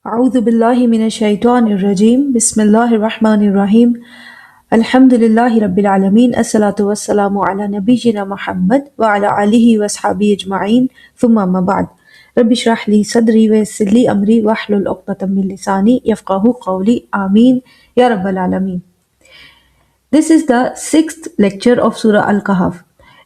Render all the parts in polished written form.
أعوذ بالله من الشيطان الرجيم بسم الله الرحمن الرحيم الحمد لله رب العالمين الصلاة والسلام على نبينا محمد وعلى آله وأصحابه أجمعين ثم ما بعد رب اشرح لي صدري ويسر لي أمري واحلل عقدة من لساني يفقهوا قولي آمين يا رب العالمين. This is the sixth lecture of Surah Al-Kahf.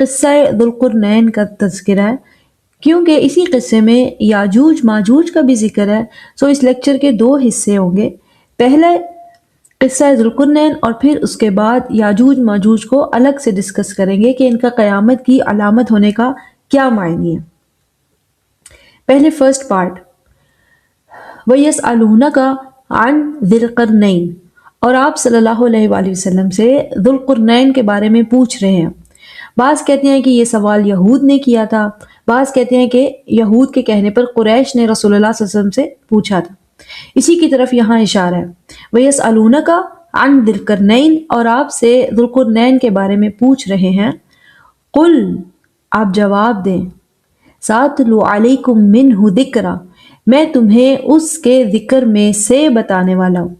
قصہ ذوالقرنین کا تذکرہ ہے کیونکہ اسی قصے میں یاجوج ماجوج کا بھی ذکر ہے. سو اس لیکچر کے دو حصے ہوں گے. پہلے قصہ ذوالقرنین اور پھر اس کے بعد یاجوج ماجوج کو الگ سے ڈسکس کریں گے کہ ان کا قیامت کی علامت ہونے کا کیا معنی ہے. پہلے فرسٹ پارٹ وَيَسْأَلُونَكَ عَنْ ذِي الْقَرْنَيْنِ، اور آپ صلی اللہ علیہ وآلہ وسلم سے ذوالقرنین کے بارے میں پوچھ رہے ہیں. بعض کہتے ہیں کہ یہ سوال یہود نے کیا تھا، بعض کہتے ہیں کہ یہود کے کہنے پر قریش نے رسول اللہ صلی اللہ علیہ وسلم سے پوچھا تھا. اسی کی طرف یہاں اشارہ ہے. وَيَسْأَلُونَكَ عَنْ ذِي الْقَرْنَيْنِ، اور آپ سے ذوالقرنین کے بارے میں پوچھ رہے ہیں. قُلْ، آپ جواب دیں. سَأَتْلُو عَلَيْكُمْ مِنْهُ ذِكْرًا، میں تمہیں اس کے ذکر میں سے بتانے والا ہوں.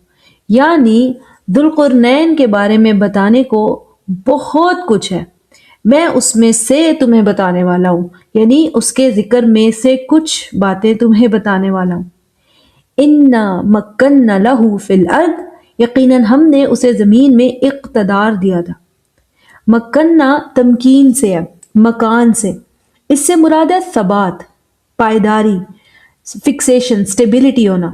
یعنی ذوالقرنین کے بارے میں بتانے کو بہت کچھ ہے، میں اس میں سے تمہیں بتانے والا ہوں، یعنی اس کے ذکر میں سے کچھ باتیں تمہیں بتانے والا ہوں. اِنَّا مَكَّنَّا لَهُ فِي الْأَرْضِ، یقیناً ہم نے اسے زمین میں اقتدار دیا تھا. مکنہ تمکین سے ہے، مکان سے. اس سے مراد ہے ثبات، پائیداری، فکسیشن، سٹیبلٹی ہونا.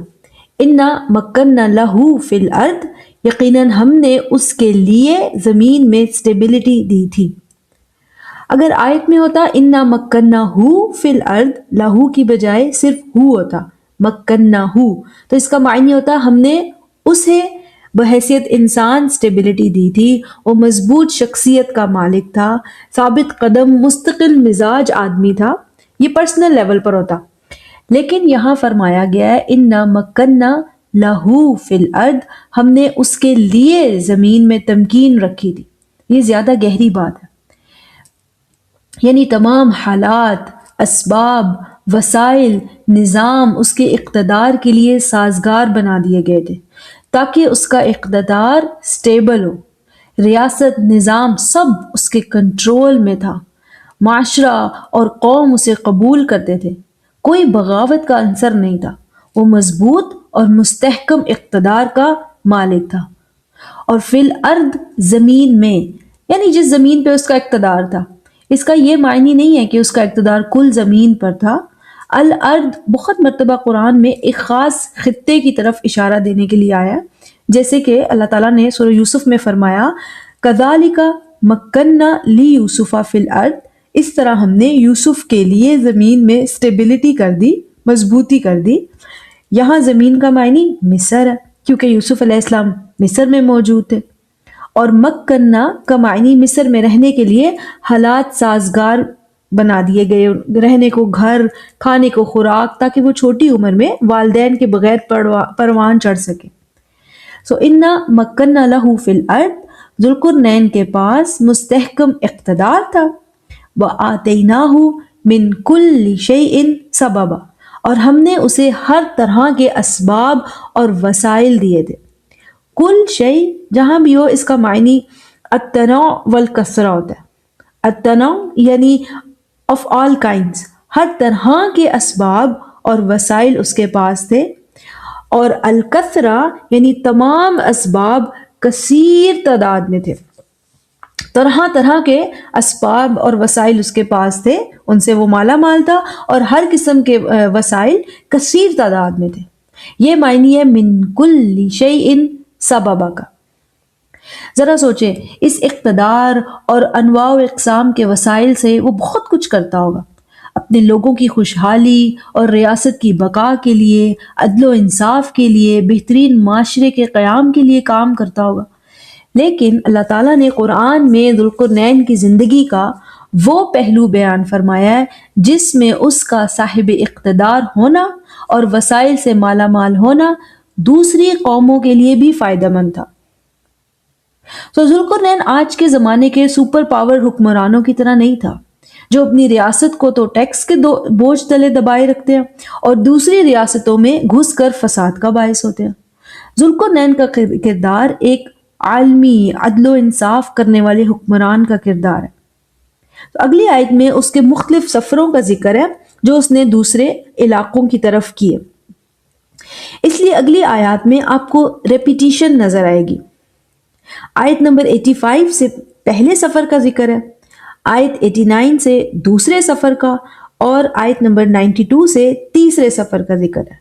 اِنَّا مَكَّنَّا لَهُ فِي الْأَرْضِ، یقیناً ہم نے اس کے لیے زمین میں سٹیبلٹی دی تھی. اگر آیت میں ہوتا اِنَّا مَكَّنَّاهُ فِي الْأَرْضِ، لہو کی بجائے صرف ہو ہوتا، مَكَّنَّاهُ، تو اس کا معنی ہوتا ہم نے اسے بحیثیت انسان سٹیبلٹی دی تھی. وہ مضبوط شخصیت کا مالک تھا، ثابت قدم، مستقل مزاج آدمی تھا. یہ پرسنل لیول پر ہوتا. لیکن یہاں فرمایا گیا ہے اِنَّا مَكَّنَّا لَهُ فِي الْأَرْضِ، ہم نے اس کے لیے زمین میں تمکین رکھی تھی. یہ زیادہ گہری بات ہے. یعنی تمام حالات، اسباب، وسائل، نظام اس کے اقتدار کے لیے سازگار بنا دیے گئے تھے تاکہ اس کا اقتدار سٹیبل ہو. ریاست، نظام سب اس کے کنٹرول میں تھا. معاشرہ اور قوم اسے قبول کرتے تھے. کوئی بغاوت کا عنصر نہیں تھا. وہ مضبوط اور مستحکم اقتدار کا مالک تھا. اور فی الارض، زمین میں، یعنی جس زمین پہ اس کا اقتدار تھا. اس کا یہ معنی نہیں ہے کہ اس کا اقتدار کل زمین پر تھا. الارض بہت مرتبہ قرآن میں ایک خاص خطے کی طرف اشارہ دینے کے لیے آیا ہے، جیسے کہ اللہ تعالیٰ نے سورہ یوسف میں فرمایا كَذَلِكَ مَكَّنَّا لِيُوسُفَ فِي الْأَرْضِ، اس طرح ہم نے یوسف کے لیے زمین میں سٹیبلٹی کر دی، مضبوطی کر دی. یہاں زمین کا معنی مصر ہے کیونکہ یوسف علیہ السلام مصر میں موجود تھے. اور مکنہ کا معنی مصر میں رہنے کے لیے حالات سازگار بنا دیے گئے، رہنے کو گھر، کھانے کو خوراک، تاکہ وہ چھوٹی عمر میں والدین کے بغیر پروان چڑھ سکے. سو اِنَّا مَكَّنَّا لَهُ فِي الْأَرْضِ، ذوالقرنین کے پاس مستحکم اقتدار تھا. وَآتَيْنَاهُ مِن كُلِّ شَيْءٍ سَبَبًا، اور ہم نے اسے ہر طرح کے اسباب اور وسائل دیے تھے. کل شیء جہاں بھی ہو اس کا معنی التنوع والکثرہ ہوتا ہے. التنوع یعنی of all kinds، ہر طرح کے اسباب اور وسائل اس کے پاس تھے. اور الکثرہ یعنی تمام اسباب کثیر تعداد میں تھے. طرح طرح کے اسباب اور وسائل اس کے پاس تھے، ان سے وہ مالا مال تھا، اور ہر قسم کے وسائل کثیر تعداد میں تھے. یہ معنی ہے من کل شیء سببا کا. ذرا سوچیں، اس اقتدار اور انواع و اقسام کے وسائل سے وہ بہت کچھ کرتا ہوگا. اپنے لوگوں کی خوشحالی اور ریاست کی بقا کے لیے، عدل و انصاف کے لیے، بہترین معاشرے کے قیام کے لیے کام کرتا ہوگا. لیکن اللہ تعالیٰ نے قرآن میں ذوالقرنین کی زندگی کا وہ پہلو بیان فرمایا ہے جس میں اس کا صاحب اقتدار ہونا اور وسائل سے مالا مال ہونا دوسری قوموں کے لیے بھی فائدہ مند تھا. تو ذوالقرنین آج کے زمانے کے سپر پاور حکمرانوں کی طرح نہیں تھا. جو اپنی ریاست کو تو ٹیکس کے بوجھ تلے دبائے رکھتے ہیں اور دوسری ریاستوں میں گھس کر فساد کا باعث ہوتے ہیں۔ ذوالقرنین کا کردار ایک عالمی عدل و انصاف کرنے والے حکمران کا کردار ہے۔ تو اگلی آیت میں اس کے مختلف سفروں کا ذکر ہے جو اس نے دوسرے علاقوں کی طرف کیے، اس لیے اگلی آیات میں آپ کو ریپیٹیشن نظر آئے گی۔ آیت نمبر 85 سے پہلے سفر کا ذکر ہے، آیت 89 سے دوسرے سفر کا، اور آیت نمبر 92 سے تیسرے سفر کا ذکر ہے۔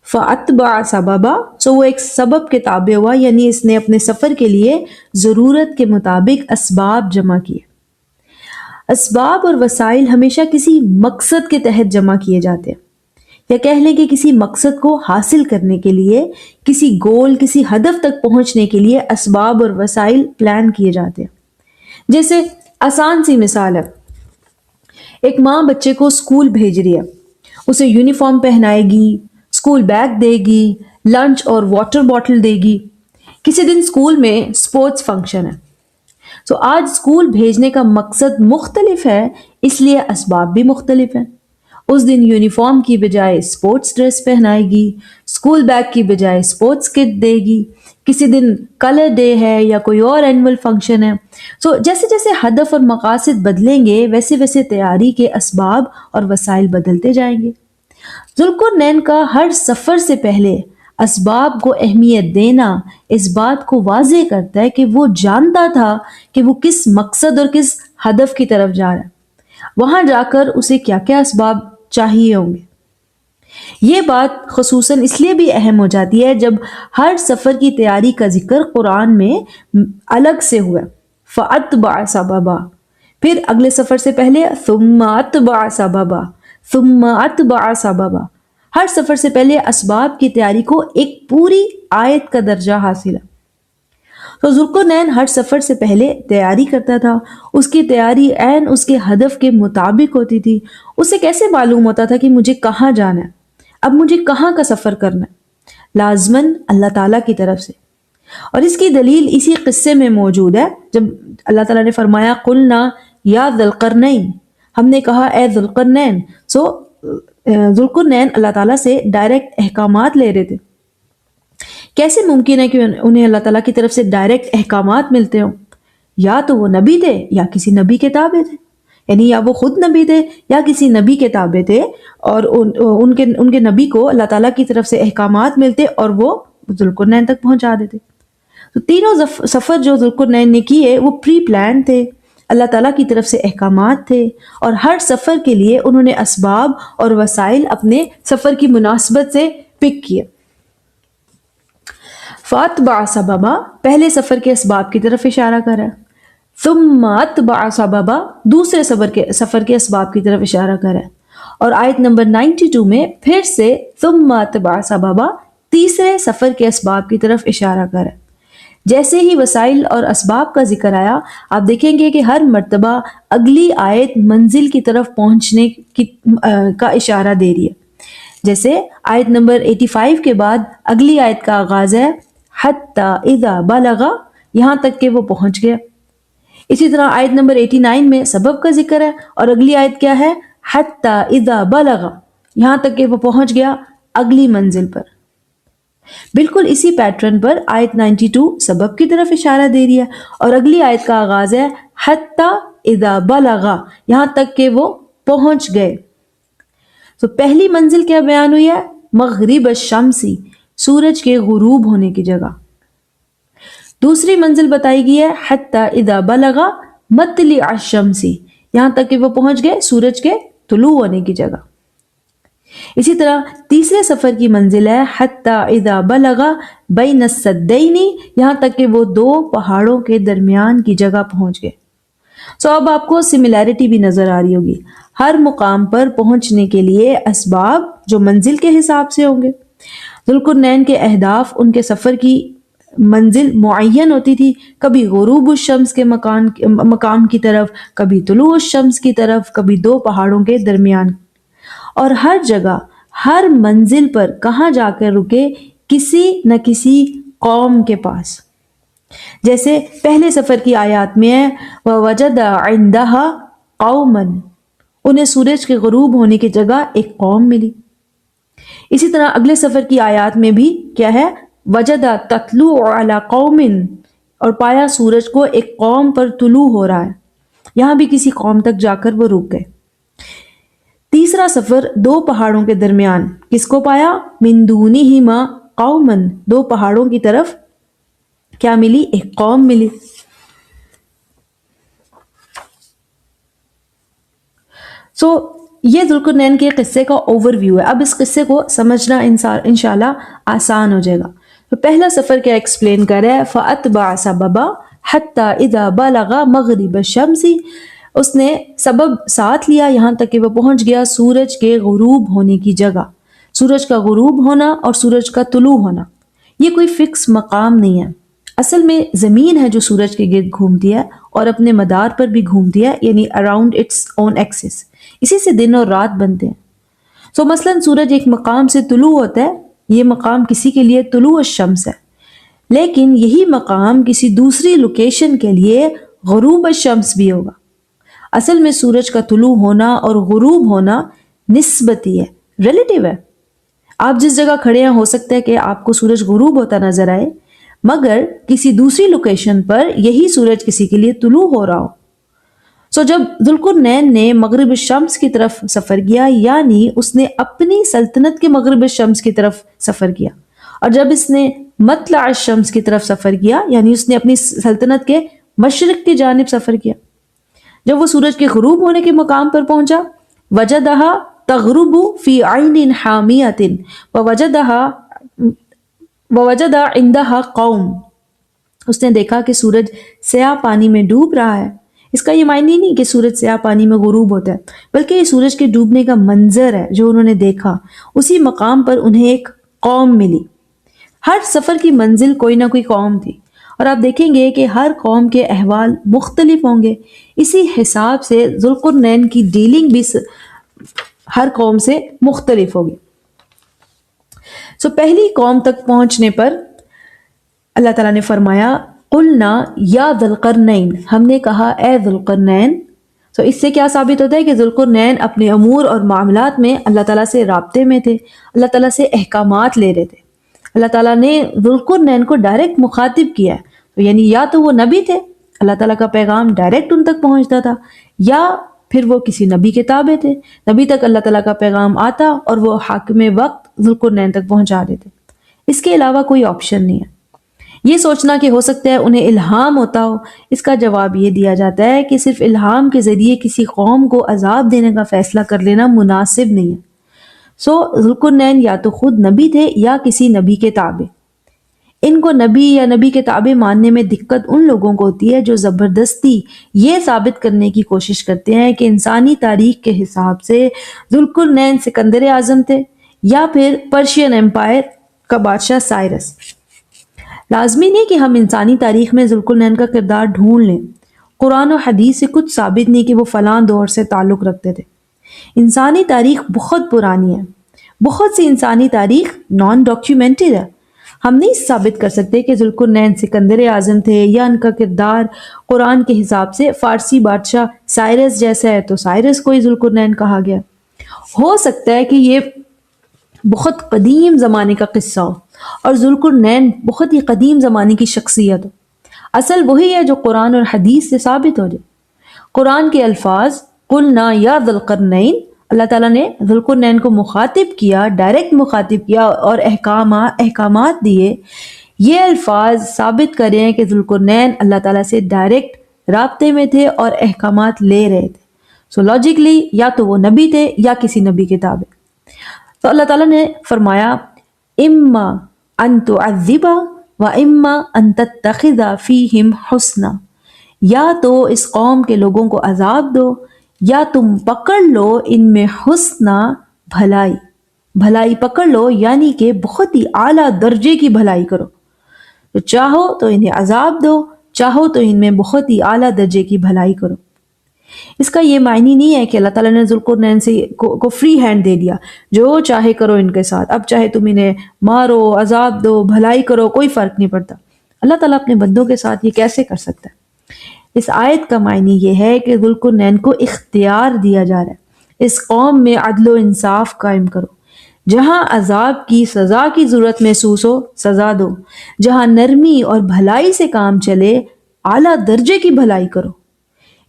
فَأَتْبَعَ سَبَبًا، سو وہ ایک سبب کے تابع ہوا، یعنی اس نے اپنے سفر کے لیے ضرورت کے مطابق اسباب جمع کیے۔ اسباب اور وسائل ہمیشہ کسی مقصد کے تحت جمع کیے جاتے ہیں، یا کہہ لیں کہ کسی مقصد کو حاصل کرنے کے لیے، کسی گول، کسی ہدف تک پہنچنے کے لیے اسباب اور وسائل پلان کیے جاتے ہیں۔ جیسے آسان سی مثال ہے، ایک ماں بچے کو اسکول بھیج رہی ہے، اسے یونیفارم پہنائے گی، اسکول بیگ دے گی، لنچ اور واٹر باٹل دے گی۔ کسی دن اسکول میں اسپورٹس فنکشن ہے، تو آج اسکول بھیجنے کا مقصد مختلف ہے، اس لیے اسباب بھی مختلف ہیں۔ اس دن یونیفارم کی بجائے اسپورٹس ڈریس پہنائے گی، اسکول بیگ کی بجائے اسپورٹس کٹ دے گی۔ کسی دن کلر ڈے ہے یا کوئی اور اینول فنکشن ہے۔ تو جیسے جیسے ہدف اور مقاصد بدلیں گے، ویسے ویسے تیاری کے اسباب اور وسائل بدلتے جائیں گے۔ ذوالقرنین کا ہر سفر سے پہلے اسباب کو اہمیت دینا اس بات کو واضح کرتا ہے کہ وہ جانتا تھا کہ وہ کس مقصد اور کس ہدف کی طرف جا رہا ہے، وہاں جا کر اسے کیا کیا اسباب چاہیے ہوں گے۔ یہ بات خصوصاً اس لیے بھی اہم ہو جاتی ہے جب ہر سفر کی تیاری کا ذکر قرآن میں الگ سے ہوا۔ فَأَتْبَعَ سَبَبًا، پھر اگلے سفر سے پہلے ثُمَّ أَتْبَعَ سَبَبًا، ثُمَّ أَتْبَعَ سَبَبًا، ہر سفر سے پہلے اسباب کی تیاری کو ایک پوری آیت کا درجہ حاصل ہے۔ تو ذوالقرنین ہر سفر سے پہلے تیاری کرتا تھا، اس کی تیاری عین اس کے ہدف کے مطابق ہوتی تھی۔ اسے کیسے معلوم ہوتا تھا کہ مجھے کہاں جانا ہے، اب مجھے کہاں کا سفر کرنا ہے؟ لازماً اللہ تعالیٰ کی طرف سے، اور اس کی دلیل اسی قصے میں موجود ہے جب اللہ تعالیٰ نے فرمایا قُلْنَا یا ذی القرنین، ہم نے کہا اے ذوالقرنین۔ سو ذوالقرنین اللہ تعالیٰ سے ڈائریکٹ احکامات لے رہے تھے۔ کیسے ممکن ہے کہ انہیں اللہ تعالیٰ کی طرف سے ڈائریکٹ احکامات ملتے ہوں؟ یا تو وہ نبی تھے یا کسی نبی کے تابع تھے، یعنی یا وہ خود نبی تھے یا کسی نبی کے تابع تھے، اور ان کے نبی کو اللہ تعالیٰ کی طرف سے احکامات ملتے اور وہ ذوالقرنین تک پہنچا دیتے۔ تو تینوں سفر جو ذوالقرنین نے کیے وہ پری پلان تھے، اللہ تعالیٰ کی طرف سے احکامات تھے، اور ہر سفر کے لیے انہوں نے اسباب اور وسائل اپنے سفر کی مناسبت سے پک کیے۔ فَأَتْبَعَ سَبَبًا، پہلے سفر کے اسباب کی طرف اشارہ کرا، ثُمَّ أَتْبَعَ سَبَبًا، دوسرے سفر کے اسباب کی طرف اشارہ کرا، اور آیت نمبر 92 میں پھر سے ثُمَّ أَتْبَعَ سَبَبًا، تیسرے سفر کے اسباب کی طرف اشارہ کرا۔ جیسے ہی وسائل اور اسباب کا ذکر آیا، آپ دیکھیں گے کہ ہر مرتبہ اگلی آیت منزل کی طرف پہنچنے کا اشارہ دے رہی ہے۔ جیسے آیت نمبر 85 کے بعد اگلی آیت کا آغاز ہے حَتَّى إِذَا بَلَغَ، یہاں تک کہ وہ پہنچ گیا۔ اسی طرح آیت نمبر 89 میں سبب کا ذکر ہے، اور اگلی آیت کیا ہے؟ حَتَّى إِذَا بَلَغَ، یہاں تک کہ وہ پہنچ گیا اگلی منزل پر۔ بالکل اسی پیٹرن پر آیت 92 سبب کی طرف اشارہ دے رہی ہے، اور اگلی آیت کا آغاز ہے حَتَّى إِذَا بَلَغَ، یہاں تک کہ وہ پہنچ گئے۔ تو پہلی منزل کیا بیان ہوئی ہے؟ مغرب الشمسی، سورج کے غروب ہونے کی جگہ۔ دوسری منزل بتائی گئی ہے حَتَّى إِذَا بَلَغَ مَطْلِعَ الشَّمْسِ، یہاں تک کہ وہ پہنچ گئے سورج کے طلوع ہونے کی جگہ۔ اسی طرح تیسرے سفر کی منزل ہے حَتَّى إِذَا بَلَغَ بَيْنَ السَّدَّيْنِ، یہاں تک کہ وہ دو پہاڑوں کے درمیان کی جگہ پہنچ گئے۔ اب آپ کو سملیرٹی بھی نظر آ رہی ہوگی، ہر مقام پر پہنچنے کے لیے اسباب جو منزل کے حساب سے ہوں گے۔ ذوالقرنین کے اہداف، ان کے سفر کی منزل معین ہوتی تھی، کبھی غروب الشمس کے مقام کی طرف، کبھی طلوع الشمس کی طرف، کبھی دو پہاڑوں کے درمیان، اور ہر جگہ ہر منزل پر کہاں جا کر رکے؟ کسی نہ کسی قوم کے پاس۔ جیسے پہلے سفر کی آیات میں ہے وَوَجَدَ عِندَهَا قومن، انہیں سورج کے غروب ہونے کی جگہ ایک قوم ملی۔ اسی طرح اگلے سفر کی آیات میں بھی کیا ہے، وجدہ تتلو علی قوم، اور پایا سورج کو ایک قوم پر طلوع ہو رہا ہے، یہاں بھی کسی قوم تک جا کر وہ رک گئے۔ تیسرا سفر دو پہاڑوں کے درمیان، کس کو پایا؟ من دونہما قومن، دو پہاڑوں کی طرف کیا ملی؟ ایک قوم ملی۔ یہ ذوالقرنین کے قصے کا اوور ویو ہے۔ اب اس قصے کو سمجھنا انشاءاللہ آسان ہو جائے گا۔ تو پہلا سفر کیا ایکسپلین کر رہا ہے، فَأَتْبَعَ سَبَبًا حَتَّى إِذَا بَلَغَ مَغْرِبَ الشَّمْسِ، اس نے سبب ساتھ لیا یہاں تک کہ وہ پہنچ گیا سورج کے غروب ہونے کی جگہ۔ سورج کا غروب ہونا اور سورج کا طلوع ہونا یہ کوئی فکس مقام نہیں ہے، اصل میں زمین ہے جو سورج کے گرد گھومتی ہے اور اپنے مدار پر بھی گھومتی ہے، یعنی اراؤنڈ اٹس اون ایکسس، اسی سے دن اور رات بنتے ہیں۔ مثلاً سورج ایک مقام سے طلوع ہوتا ہے، یہ مقام کسی کے لیے طلوع الشمس ہے، لیکن یہی مقام کسی دوسری لوکیشن کے لیے غروب الشمس بھی ہوگا۔ اصل میں سورج کا طلوع ہونا اور غروب ہونا نسبتی ہے، ریلیٹیو ہے۔ آپ جس جگہ کھڑے ہیں ہو سکتا ہے کہ آپ کو سورج غروب ہوتا نظر آئے، مگر کسی دوسری لوکیشن پر یہی سورج کسی کے لیے طلوع ہو رہا ہو۔ جب ذوالقرنین نے مغرب الشمس کی طرف سفر کیا، یعنی اس نے اپنی سلطنت کے مغرب الشمس کی طرف سفر کیا، اور جب اس نے مطلع الشمس کی طرف سفر کیا، یعنی اس نے اپنی سلطنت کے مشرق کی جانب سفر کیا، جب وہ سورج کے غروب ہونے کے مقام پر پہنچا، وجدہا تغرب فی عین حامیۃ ووجد عندہا قوم، اس نے دیکھا کہ سورج سیاہ پانی میں ڈوب رہا ہے۔ اس کا یہ معنی نہیں کہ سورج سیاہ پانی میں غروب ہوتا ہے، بلکہ یہ سورج کے ڈوبنے کا منظر ہے جو انہوں نے دیکھا۔ اسی مقام پر انہیں ایک قوم ملی۔ ہر سفر کی منزل کوئی نہ کوئی قوم تھی، اور آپ دیکھیں گے کہ ہر قوم کے احوال مختلف ہوں گے، اسی حساب سے ذوالقرنین کی ڈیلنگ بھی ہر قوم سے مختلف ہوگی۔ پہلی قوم تک پہنچنے پر اللہ تعالیٰ نے فرمایا قلنا یا ذوالقرنین، ہم نے کہا اے ذوالقرنین۔ اس سے کیا ثابت ہوتا ہے کہ ذوالقرنین اپنے امور اور معاملات میں اللہ تعالیٰ سے رابطے میں تھے، اللہ تعالیٰ سے احکامات لے رہے تھے۔ اللہ تعالیٰ نے ذوالقرنین کو ڈائریکٹ مخاطب کیا ہے، تو یعنی یا تو وہ نبی تھے، اللہ تعالیٰ کا پیغام ڈائریکٹ ان تک پہنچتا تھا، یا پھر وہ کسی نبی کے تابع تھے، نبی تک اللہ تعالیٰ کا پیغام آتا اور وہ حاکم وقت ذوالقرنین تک پہنچا دیتے۔ اس کے علاوہ کوئی آپشن نہیں ہے۔ یہ سوچنا کہ ہو سکتا ہے انہیں الہام ہوتا ہو، اس کا جواب یہ دیا جاتا ہے کہ صرف الہام کے ذریعے کسی قوم کو عذاب دینے کا فیصلہ کر لینا مناسب نہیں ہے۔ ذوالقرنین یا تو خود نبی تھے یا کسی نبی کے تابع۔ ان کو نبی یا نبی کے تابع ماننے میں دقت ان لوگوں کو ہوتی ہے جو زبردستی یہ ثابت کرنے کی کوشش کرتے ہیں کہ انسانی تاریخ کے حساب سے ذوالقرنین سکندر اعظم تھے یا پھر پرشین امپائر کا بادشاہ سائرس۔ لازمی نہیں کہ ہم انسانی تاریخ میں ذوالقرنین کا کردار ڈھونڈ لیں، قرآن و حدیث سے کچھ ثابت نہیں کہ وہ فلاں دور سے تعلق رکھتے تھے۔ انسانی تاریخ بہت پرانی ہے، بہت سی انسانی تاریخ نان ڈاکیومنٹڈ ہے۔ ہم نہیں ثابت کر سکتے کہ ذوالقرنین سکندر اعظم تھے یا ان کا کردار قرآن کے حساب سے فارسی بادشاہ سائرس جیسا ہے تو سائرس کو ہی ذوالقرنین کہا گیا۔ ہو سکتا ہے کہ یہ بہت قدیم زمانے کا قصہ ہو اور ذوالقرنین بہت ہی قدیم زمانے کی شخصیت ہو۔ اصل وہی ہے جو قرآن اور حدیث سے ثابت ہو جائے۔ قرآن کے الفاظ قلنا یا ذوالقرنین، اللہ تعالیٰ نے ذوالقرنین کو مخاطب کیا، ڈائریکٹ مخاطب کیا اور احکامات دیے۔ یہ الفاظ ثابت کر رہے ہیں کہ ذوالقرنین اللہ تعالیٰ سے ڈائریکٹ رابطے میں تھے اور احکامات لے رہے تھے۔ لاجیکلی یا تو وہ نبی تھے یا کسی نبی کے تابع۔ تو اللہ تعالیٰ نے فرمایا اما ان تعذب و اما ان تتخذ فیہم حسنا، یا تو اس قوم کے لوگوں کو عذاب دو یا تم پکڑ لو ان میں حسنا، بھلائی پکڑ لو، یعنی کہ بہت ہی اعلیٰ درجے کی بھلائی کرو۔ تو چاہو تو انہیں عذاب دو، چاہو تو ان میں بہت ہی اعلیٰ درجے کی بھلائی کرو۔ اس کا یہ معنی نہیں ہے کہ اللہ تعالیٰ نے ذوالقرنین کو فری ہینڈ دے دیا، جو چاہے کرو ان کے ساتھ، اب چاہے تم انہیں مارو، عذاب دو، بھلائی کرو، کوئی فرق نہیں پڑتا۔ اللہ تعالیٰ اپنے بندوں کے ساتھ یہ کیسے کر سکتا ہے؟ اس آیت کا معنی یہ ہے کہ ذوالقرنین کو اختیار دیا جا رہا ہے، اس قوم میں عدل و انصاف قائم کرو، جہاں عذاب کی سزا کی ضرورت محسوس ہو سزا دو، جہاں نرمی اور بھلائی سے کام چلے اعلیٰ درجے کی بھلائی کرو۔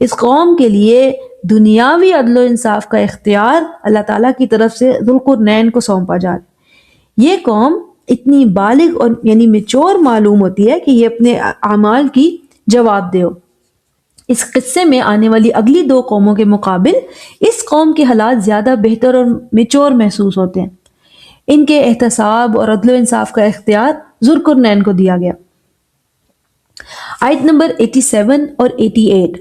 اس قوم کے لیے دنیاوی عدل و انصاف کا اختیار اللہ تعالیٰ کی طرف سے ذوالقرنین کو سونپا جا رہا ہے۔ یہ قوم اتنی بالغ اور یعنی میچور معلوم ہوتی ہے کہ یہ اپنے اعمال کی جواب دہ ہو۔ اس قصے میں آنے والی اگلی دو قوموں کے مقابل اس قوم کے حالات زیادہ بہتر اور میچور محسوس ہوتے ہیں۔ ان کے احتساب اور عدل و انصاف کا اختیار ذوالقرنین کو دیا گیا۔ آیت نمبر 87 اور 88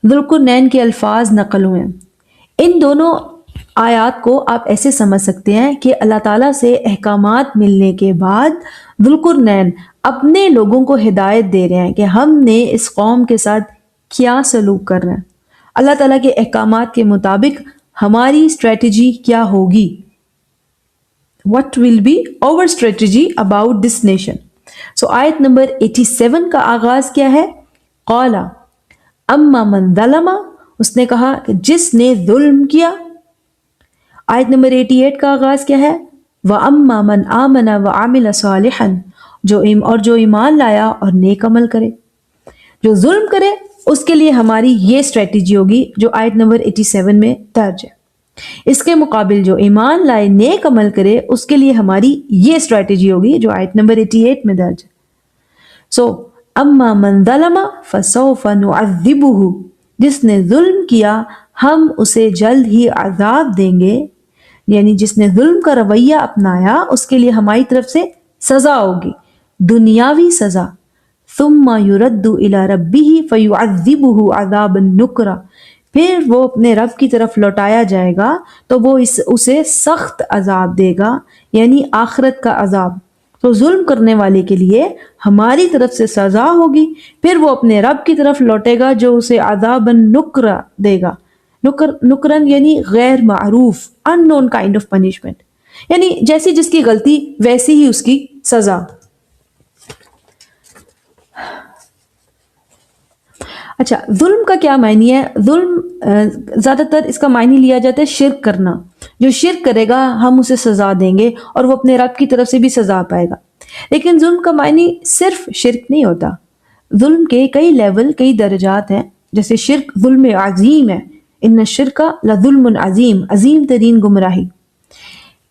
ذوالقرنین کے الفاظ نقل ہوئے ہیں۔ ان دونوں آیات کو آپ ایسے سمجھ سکتے ہیں کہ اللہ تعالیٰ سے احکامات ملنے کے بعد ذوالقرنین اپنے لوگوں کو ہدایت دے رہے ہیں کہ ہم نے اس قوم کے ساتھ کیا سلوک کرنا ہے، اللہ تعالیٰ کے احکامات کے مطابق ہماری اسٹریٹجی کیا ہوگی۔ What will be our strategy about this nation؟ سو آیت نمبر 87 کا آغاز کیا ہے؟ قَالَ اَمَّا مَنْ ظَلَمَ، اس نے کہا کہ جس نے ظلم کیا۔ آیت نمبر 88 کا آغاز کیا ہے؟ وَأَمَّا مَنْ آمَنَ وَعَمِلَ صَالِحًا، اور جو ایمان لایا اور نیک عمل کرے۔ جو ظلم کرے اس کے لیے ہماری یہ اسٹریٹجی ہوگی جو آیت نمبر 87 میں درج ہے۔ اس کے مقابل جو ایمان لائے نیک عمل کرے اس کے لیے ہماری یہ اسٹریٹجی ہوگی جو آیت نمبر 88 میں درج ہے۔ سو اما من ظلم فسوف نعذبہ، جس نے ظلم کیا ہم اسے جلد ہی عذاب دیں گے، یعنی جس نے ظلم کا رویہ اپنایا اس کے لیے ہماری طرف سے سزا ہوگی، دنیاوی سزا۔ ثم يرد الى ربه فيعذبه عذابا نکرا، پھر وہ اپنے رب کی طرف لوٹایا جائے گا تو وہ اسے سخت عذاب دے گا، یعنی آخرت کا عذاب۔ تو ظلم کرنے والے کے لیے ہماری طرف سے سزا ہوگی، پھر وہ اپنے رب کی طرف لوٹے گا جو اسے عذابا نکرا دے گا۔ نکرن یعنی غیر معروف، ان نون کائنڈ آف پنشمنٹ، یعنی جیسی جس کی غلطی ویسی ہی اس کی سزا۔ اچھا، ظلم کا کیا معنی ہے؟ ظلم زیادہ تر اس کا معنی لیا جاتا ہے شرک کرنا۔ جو شرک کرے گا ہم اسے سزا دیں گے اور وہ اپنے رب کی طرف سے بھی سزا پائے گا۔ لیکن ظلم کا معنی صرف شرک نہیں ہوتا، ظلم کے کئی لیول، کئی درجات ہیں۔ جیسے شرک ظلم عظیم ہے، ان الشرک لظلم عظیم، عظیم ترین گمراہی،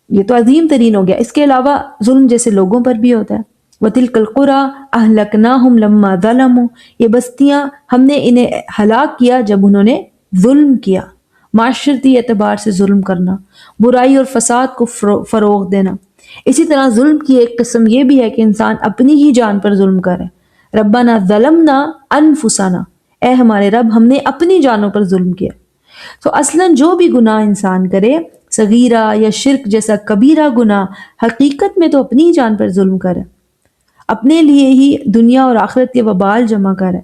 یہ تو عظیم ترین ہو گیا۔ اس کے علاوہ ظلم جیسے لوگوں پر بھی ہوتا ہے، وَتِلْكَ الْقُرَىٰ أَهْلَكْنَاهُمْ لَمَّا ظَلَمُوا، یہ بستیاں ہم نے انہیں ہلاک کیا جب انہوں نے ظلم کیا۔ معاشرتی اعتبار سے ظلم کرنا، برائی اور فساد کو فروغ دینا۔ اسی طرح ظلم کی ایک قسم یہ بھی ہے کہ انسان اپنی ہی جان پر ظلم کرے۔ ربنا ظلمنا انفسنا، اے ہمارے رب ہم نے اپنی جانوں پر ظلم کیا۔ تو اصلاً جو بھی گناہ انسان کرے، صغیرہ یا شرک جیسا کبیرہ گناہ، حقیقت میں تو اپنی ہی جان پر ظلم کرے، اپنے لیے ہی دنیا اور آخرت کے وبال جمع کرے۔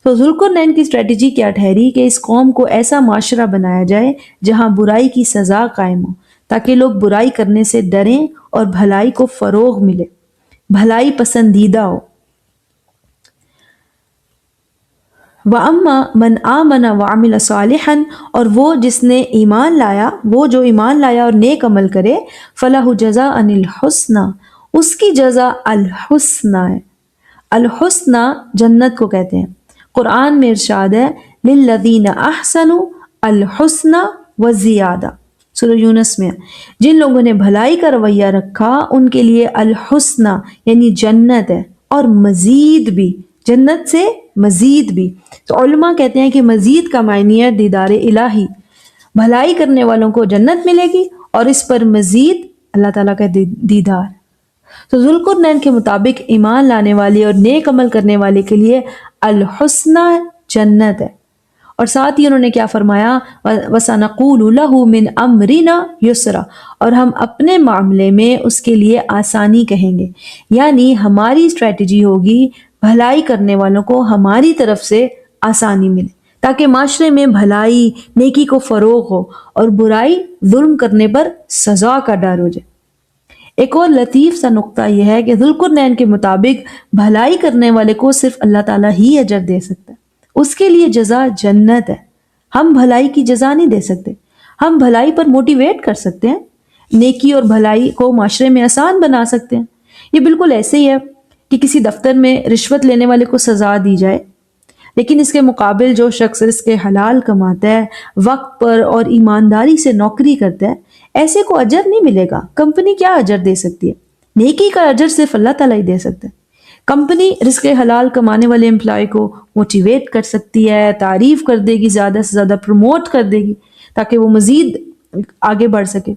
تو ذوالقرنین کی اسٹریٹجی کیا ٹھہری کہ اس قوم کو ایسا معاشرہ بنایا جائے جہاں برائی کی سزا قائم ہو، تاکہ لوگ برائی کرنے سے ڈریں اور بھلائی کو فروغ ملے، بھلائی پسندیدہ ہو۔ وَأَمَّا مَنْ آمَنَ وَعَمِلَ صَالِحًا، اور وہ جس نے ایمان لایا، وہ جو ایمان لایا اور نیک عمل کرے، فَلَهُ جَزَاءً الْحُسْنَى، اس کی جزا الحسنہ ہے۔ الحسنہ جنت کو کہتے ہیں۔ قرآن میں ارشاد ہے لِلَّذِينَ أَحْسَنُوا الْحُسْنَى وَزِيَادَةٌ، سورہ یونس میں، جن لوگوں نے بھلائی کا رویہ رکھا ان کے لیے الحسنہ یعنی جنت ہے، اور مزید بھی، جنت سے مزید بھی۔ تو علماء کہتے ہیں کہ مزید کا معنی ہے دیدار الہی، بھلائی کرنے والوں کو جنت ملے گی اور اس پر مزید اللہ تعالیٰ کا دیدار۔ تو ذوالقرنین کے مطابق ایمان لانے والے اور نیک عمل کرنے والے کے لیے الحسنہ جنت ہے، اور ساتھ ہی انہوں نے کیا فرمایا، وَسَنَقُولُ لَهُ مِنْ أَمْرِنَا يُسْرًا، اور ہم اپنے معاملے میں اس کے لیے آسانی کہیں گے، یعنی ہماری اسٹریٹجی ہوگی بھلائی کرنے والوں کو ہماری طرف سے آسانی ملے، تاکہ معاشرے میں بھلائی نیکی کو فروغ ہو اور برائی ظلم کرنے پر سزا کا ڈر ہو جائے۔ ایک اور لطیف سا نقطہ یہ ہے کہ ذوالقرنین کے مطابق بھلائی کرنے والے کو صرف اللہ تعالیٰ ہی اجر دے سکتا ہے، اس کے لیے جزا جنت ہے۔ ہم بھلائی کی جزا نہیں دے سکتے، ہم بھلائی پر موٹیویٹ کر سکتے ہیں، نیکی اور بھلائی کو معاشرے میں آسان بنا سکتے ہیں۔ یہ بالکل ایسے ہی ہے کہ کسی دفتر میں رشوت لینے والے کو سزا دی جائے، لیکن اس کے مقابل جو شخص اس کے حلال کماتا ہے، وقت پر اور ایمانداری سے نوکری کرتا ہے، ایسے کو اجر نہیں ملے گا۔ کمپنی کیا اجر دے سکتی ہے؟ نیکی کا اجر صرف اللہ تعالیٰ ہی دے سکتا ہے۔ کمپنی رزق حلال کمانے والے امپلائی کو موٹیویٹ کر سکتی ہے، تعریف کر دے گی، زیادہ سے زیادہ پروموٹ کر دے گی تاکہ وہ مزید آگے بڑھ سکے۔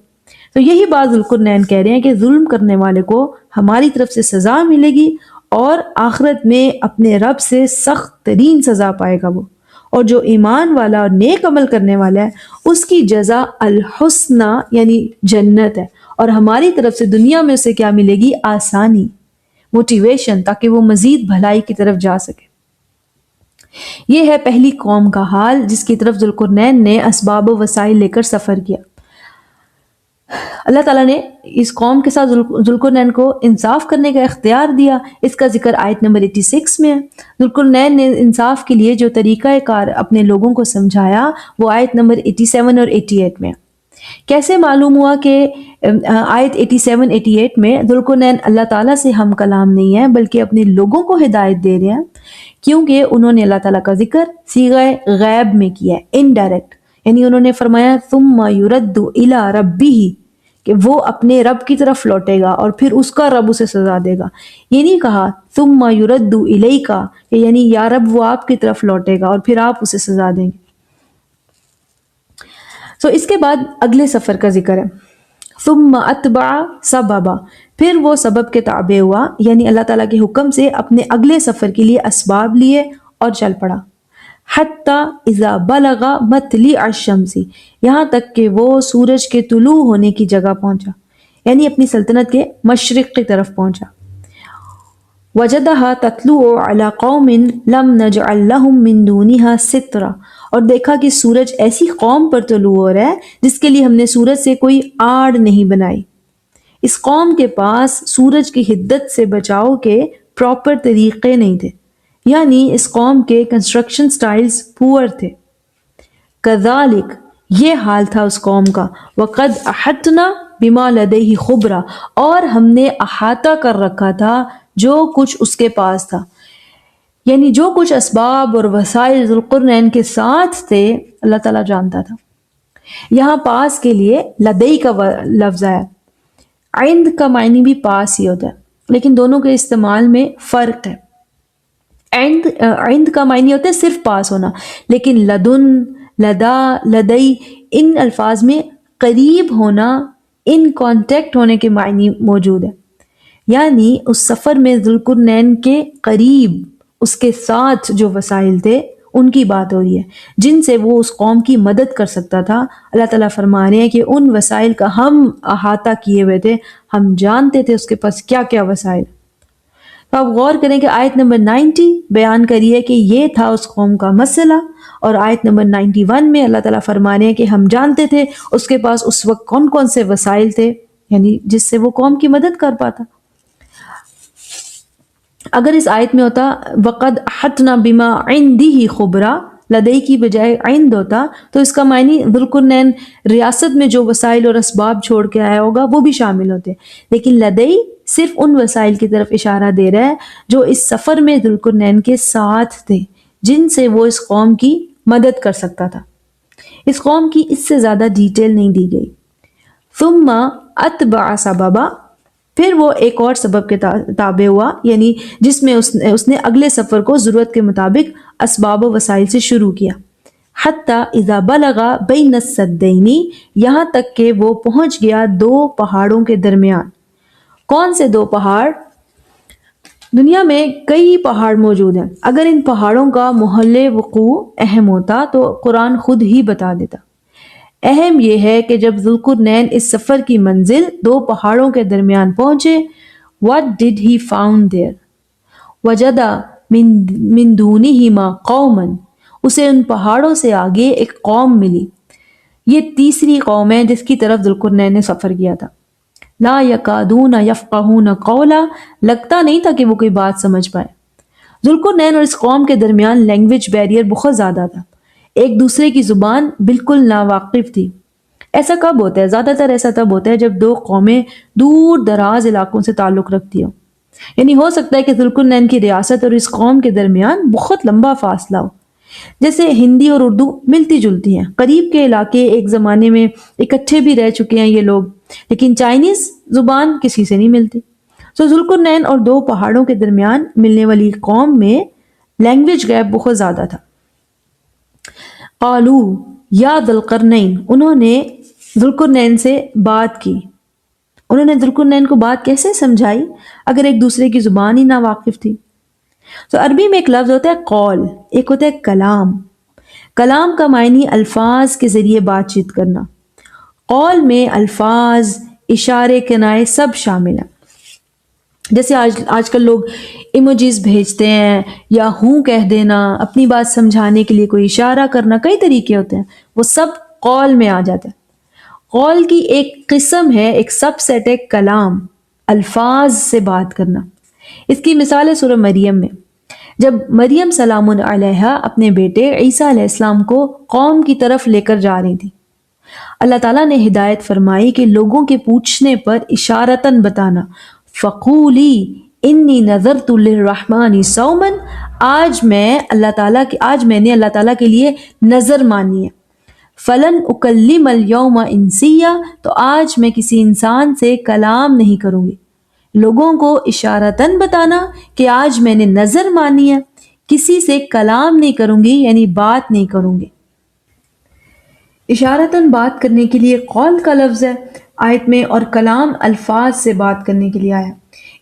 تو یہی بات ذوالقرنین کہہ رہے ہیں کہ ظلم کرنے والے کو ہماری طرف سے سزا ملے گی اور آخرت میں اپنے رب سے سخت ترین سزا پائے گا وہ، اور جو ایمان والا اور نیک عمل کرنے والا ہے اس کی جزا الحسنہ یعنی جنت ہے، اور ہماری طرف سے دنیا میں اسے کیا ملے گی؟ آسانی، موٹیویشن، تاکہ وہ مزید بھلائی کی طرف جا سکے۔ یہ ہے پہلی قوم کا حال جس کی طرف ذوالقرنین نے اسباب و وسائل لے کر سفر کیا۔ اللہ تعالیٰ نے اس قوم کے ساتھ ذوالقرنین کو انصاف کرنے کا اختیار دیا، اس کا ذکر آیت نمبر 86 میں ہے۔ ذوالقرنین نے انصاف کے لیے جو طریقہ کار اپنے لوگوں کو سمجھایا وہ آیت نمبر 87 اور 88 میں ہے۔ کیسے معلوم ہوا کہ آیت 87 88 میں ذوالقرنین اللہ تعالیٰ سے ہم کلام نہیں ہے بلکہ اپنے لوگوں کو ہدایت دے رہے ہیں؟ کیونکہ انہوں نے اللہ تعالیٰ کا ذکر صیغہ غیب میں کیا ہے، انڈائریکٹ، یعنی انہوں نے فرمایا ثم یرد الی ربہ، کہ وہ اپنے رب کی طرف لوٹے گا اور پھر اس کا رب اسے سزا دے گا۔ یہ نہیں کہا ثم یرد الیک، کہ یعنی یا رب وہ آپ کی طرف لوٹے گا اور پھر آپ اسے سزا دیں گے۔ تو اس کے بعد اگلے سفر کا ذکر ہے، ثم اتبع سببا، پھر وہ سبب کے تابع ہوا، یعنی اللہ تعالیٰ کے حکم سے اپنے اگلے سفر کے لیے اسباب لیے اور چل پڑا۔ حتی اذا بلغ مطلع الشمس، یہاں تک کہ وہ سورج کے طلوع ہونے کی جگہ پہنچا، یعنی اپنی سلطنت کے مشرق کی طرف پہنچا۔ وجدها تطلع على قوم لم نجعل لهم من دونها سترا، اور دیکھا کہ سورج ایسی قوم پر طلوع ہو رہا ہے جس کے لیے ہم نے سورج سے کوئی آڑ نہیں بنائی۔ اس قوم کے پاس سورج کی حدت سے بچاؤ کے پراپر طریقے نہیں تھے، یعنی اس قوم کے کنسٹرکشن سٹائلز پور تھے۔ کذالک، یہ حال تھا اس قوم کا، وقد احطنا بما لدیہ خبرا، اور ہم نے احاطہ کر رکھا تھا جو کچھ اس کے پاس تھا، یعنی جو کچھ اسباب اور وسائل ذوالقرنین کے ساتھ تھے اللہ تعالیٰ جانتا تھا۔ یہاں پاس کے لیے لدئی کا لفظ ہے، عند کا معنی بھی پاس ہی ہوتا ہے، لیکن دونوں کے استعمال میں فرق ہے۔ عند کا معنی ہوتا ہے صرف پاس ہونا، لیکن لدن، لدا، لدئی ان الفاظ میں قریب ہونا، ان کانٹیکٹ ہونے کے معنی موجود ہے، یعنی اس سفر میں ذوالقرنین کے قریب اس کے ساتھ جو وسائل تھے ان کی بات ہو رہی ہے جن سے وہ اس قوم کی مدد کر سکتا تھا۔ اللہ تعالیٰ فرما رہے ہیں کہ ان وسائل کا ہم احاطہ کیے ہوئے تھے، ہم جانتے تھے اس کے پاس کیا کیا وسائل۔ تو آپ غور کریں کہ آیت نمبر 90 بیان کریے کہ یہ تھا اس قوم کا مسئلہ، اور آیت نمبر 91 میں اللہ تعالیٰ فرما رہے ہیں کہ ہم جانتے تھے اس کے پاس اس وقت کون کون سے وسائل تھے، یعنی جس سے وہ قوم کی مدد کر پاتا۔ اگر اس آیت میں ہوتا وقد احطنا بما عندہ خبرا، لدئی کی بجائے عند ہوتا، تو اس کا معنی ذوالقرنین ریاست میں جو وسائل اور اسباب چھوڑ کے آیا ہوگا وہ بھی شامل ہوتے، لیکن لدئی صرف ان وسائل کی طرف اشارہ دے رہا ہے جو اس سفر میں ذوالقرنین کے ساتھ تھے، جن سے وہ اس قوم کی مدد کر سکتا تھا۔ اس قوم کی اس سے زیادہ ڈیٹیل نہیں دی گئی۔ ثم اتبع سببا، پھر وہ ایک اور سبب کے تابع ہوا، یعنی جس میں اس نے اگلے سفر کو ضرورت کے مطابق اسباب و وسائل سے شروع کیا۔ حتی اذا بلغ بین السدین، یہاں تک کہ وہ پہنچ گیا دو پہاڑوں کے درمیان۔ کون سے دو پہاڑ؟ دنیا میں کئی پہاڑ موجود ہیں، اگر ان پہاڑوں کا محل وقوع اہم ہوتا تو قرآن خود ہی بتا دیتا۔ اہم یہ ہے کہ جب ذوالقرنین اس سفر کی منزل دو پہاڑوں کے درمیان پہنچے، what did he found there؟ وجد من دونہما قوما، اسے ان پہاڑوں سے آگے ایک قوم ملی۔ یہ تیسری قوم ہے جس کی طرف ذوالقرنین نے سفر کیا تھا۔ لا یکادون یفقہون قولا، لگتا نہیں تھا کہ وہ کوئی بات سمجھ پائے۔ ذوالقرنین اور اس قوم کے درمیان لینگویج بیریئر بہت زیادہ تھا، ایک دوسرے کی زبان بالکل ناواقف تھی۔ ایسا کب ہوتا ہے؟ زیادہ تر ایسا تب ہوتا ہے جب دو قومیں دور دراز علاقوں سے تعلق رکھتی ہوں۔ یعنی ہو سکتا ہے کہ ذوالقرنین کی ریاست اور اس قوم کے درمیان بہت لمبا فاصلہ ہو، جیسے ہندی اور اردو ملتی جلتی ہیں، قریب کے علاقے ایک زمانے میں اکٹھے بھی رہ چکے ہیں یہ لوگ، لیکن چائنیز زبان کسی سے نہیں ملتی۔ سو ذوالقرنین اور دو پہاڑوں کے درمیان ملنے والی قوم میں لینگویج گیپ بہت زیادہ تھا۔ قالو یا ذی القرنین، انہوں نے ذوالقرنین سے بات کی۔ انہوں نے ذوالقرنین کو بات کیسے سمجھائی اگر ایک دوسرے کی زبان ہی نہ واقف تھی؟ تو عربی میں ایک لفظ ہوتا ہے قول، ایک ہوتا ہے کلام۔ کلام کا معنی الفاظ کے ذریعے بات چیت کرنا، قول میں الفاظ، اشارے، کنائے سب شامل ہیں۔ جیسے آج کل لوگ ایموجیز بھیجتے ہیں یا ہوں کہہ دینا، اپنی بات سمجھانے کے لیے کوئی اشارہ کرنا، کئی طریقے ہوتے ہیں، وہ سب قول میں آ جاتا ہے۔ قول کی ایک قسم ہے، ایک سب سیٹ ہے کلام، الفاظ سے بات کرنا۔ اس کی مثال ہے سورہ مریم میں، جب مریم سلام علیہا اپنے بیٹے عیسیٰ علیہ السلام کو قوم کی طرف لے کر جا رہی تھی، اللہ تعالیٰ نے ہدایت فرمائی کہ لوگوں کے پوچھنے پر اشارتاً بتانا، فقولی انی نذرت للرحمن صوما، آج میں نے اللہ تعالیٰ کے لیے نظر مانی ہے، فلن اکلم اليوم انسیا، تو آج میں کسی انسان سے کلام نہیں کروں گی۔ لوگوں کو اشارتاً بتانا کہ آج میں نے نظر مانی ہے، کسی سے کلام نہیں کروں گی، یعنی بات نہیں کروں گی۔ اشارتاً بات کرنے کے لیے قول کا لفظ ہے آیت میں، اور کلام الفاظ سے بات کرنے کے لیے آیا۔